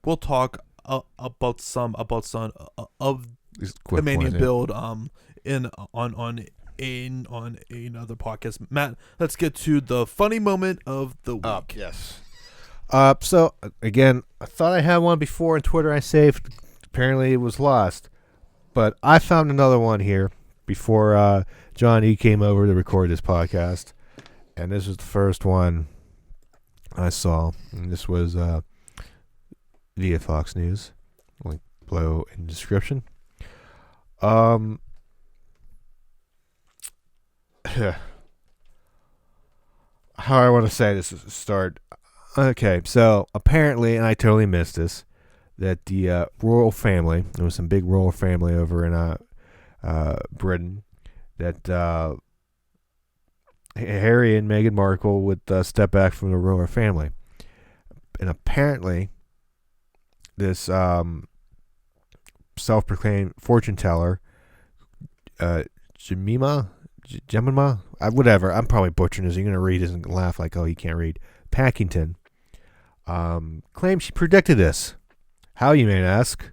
we'll talk about some of the Mania build in on another podcast. Matt, let's get to the funny moment of the week. Yes. So again, I thought I had one before on Twitter. I saved. Apparently, it was lost, but I found another one here before John E came over to record this podcast, and this was the first one I saw. And this was via Fox News. Link below in the description. How I want to say this is a start. Okay, so apparently, and I totally missed this, that the royal family, there was some big royal family over in Britain, that Harry and Meghan Markle would step back from the royal family. And apparently, this self-proclaimed fortune teller, Jemima, whatever, I'm probably butchering this. You're going to read this and laugh like, oh, he can't read. Packington claims she predicted this. How, you may ask?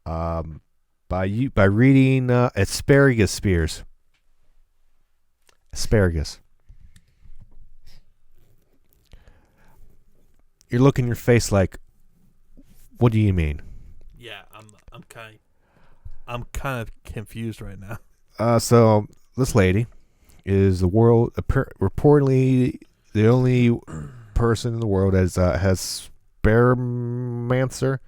By reading asparagus spears. Asparagus. You're looking your face like, what do you mean? Yeah, I'm kind of confused right now. So this lady is reportedly the only person in the world that has spermancer,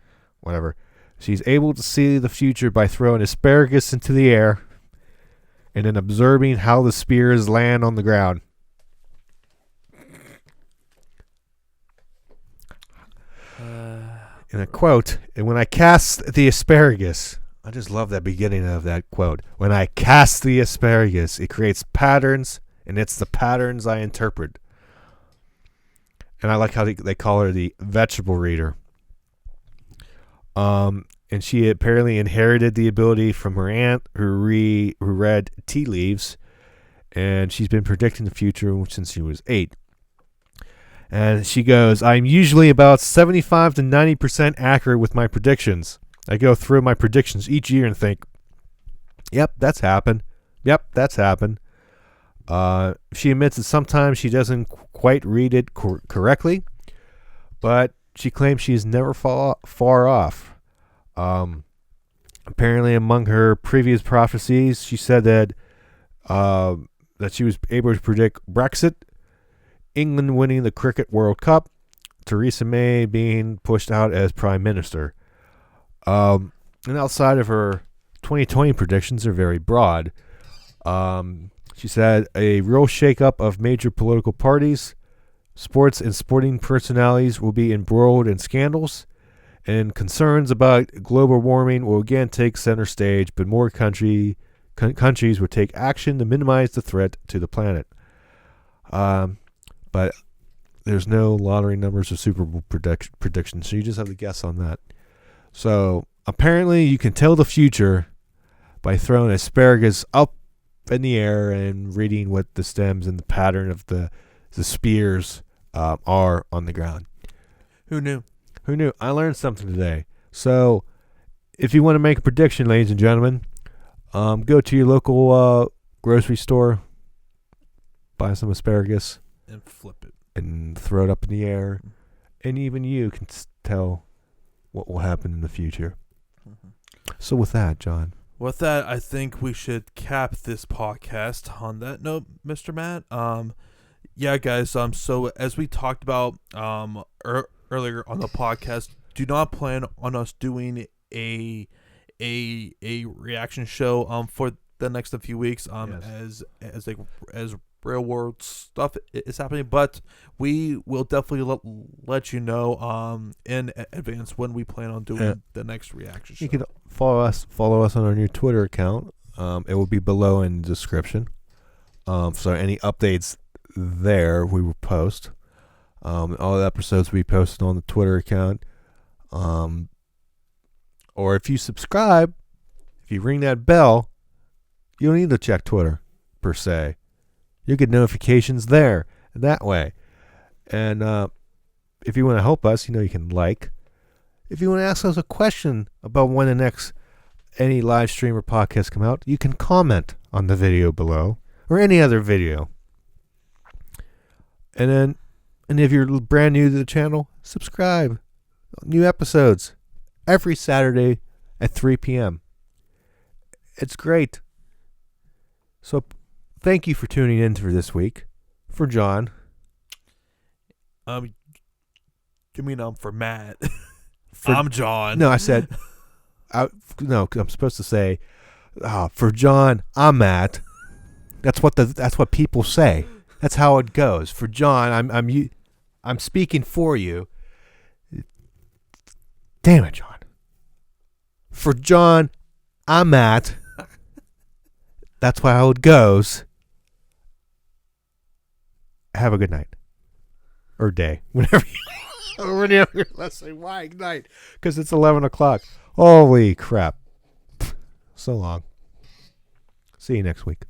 whatever. She's able to see the future by throwing asparagus into the air and then observing how the spears land on the ground. In a quote, and when I cast the asparagus, I just love that beginning of that quote. When I cast the asparagus, it creates patterns, and it's the patterns I interpret. And I like how they call her the vegetable reader. And she apparently inherited the ability from her aunt who read tea leaves, and she's been predicting the future since she was 8. And she goes, I'm usually about 75 to 90% accurate with my predictions. I go through my predictions each year and think, yep, that's happened. Yep, that's happened. She admits that sometimes she doesn't quite read it correctly, but she claims she's never far off. Apparently, among her previous prophecies, she said that she was able to predict Brexit, England winning the Cricket World Cup, Theresa May being pushed out as Prime Minister. And outside of her 2020 predictions are very broad. She said a real shakeup of major political parties, sports and sporting personalities will be embroiled in scandals, and concerns about global warming will again take center stage, but more countries would take action to minimize the threat to the planet. But there's no lottery numbers or Super Bowl predictions, so you just have to guess on that. So apparently you can tell the future by throwing asparagus up in the air and reading what the stems and the pattern of the spears are on the ground. Who knew? Who knew? I learned something today. So if you want to make a prediction, ladies and gentlemen, go to your local grocery store, buy some asparagus, and flip it. And throw it up in the air. And even you can tell what will happen in the future. Mm-hmm. So with that, John. With that, I think we should cap this podcast on that note, Mr. Matt. Yeah, guys. So as we talked about earlier on the podcast, do not plan on us doing a reaction show for the next few weeks. Yes. As real world stuff is happening, but we will definitely let you know in advance when we plan on doing the next reaction show. You can follow us on our new Twitter account. It will be below in the description. So any updates there we will post. All the episodes will be posted on the Twitter account. Or if you subscribe, if you ring that bell, you don't need to check Twitter per se. You get notifications there that way. And if you want to help us, you can like. If you want to ask us a question about when the next any live stream or podcast come out, you can comment on the video below or any other video. And if you're brand new to the channel, subscribe. New episodes every Saturday at 3 p.m. It's great. So thank you for tuning in for this week. For John. You mean for Matt? I'm John. No, I said. I'm supposed to say. For John, I'm Matt. That's what people say. That's how it goes. For John, I'm speaking for you. Damn it, John. For John, I'm Matt. That's how it goes. Have a good night. Or day. Whenever you're listening. Why night? Because it's 11 o'clock. Holy crap. So long. See you next week.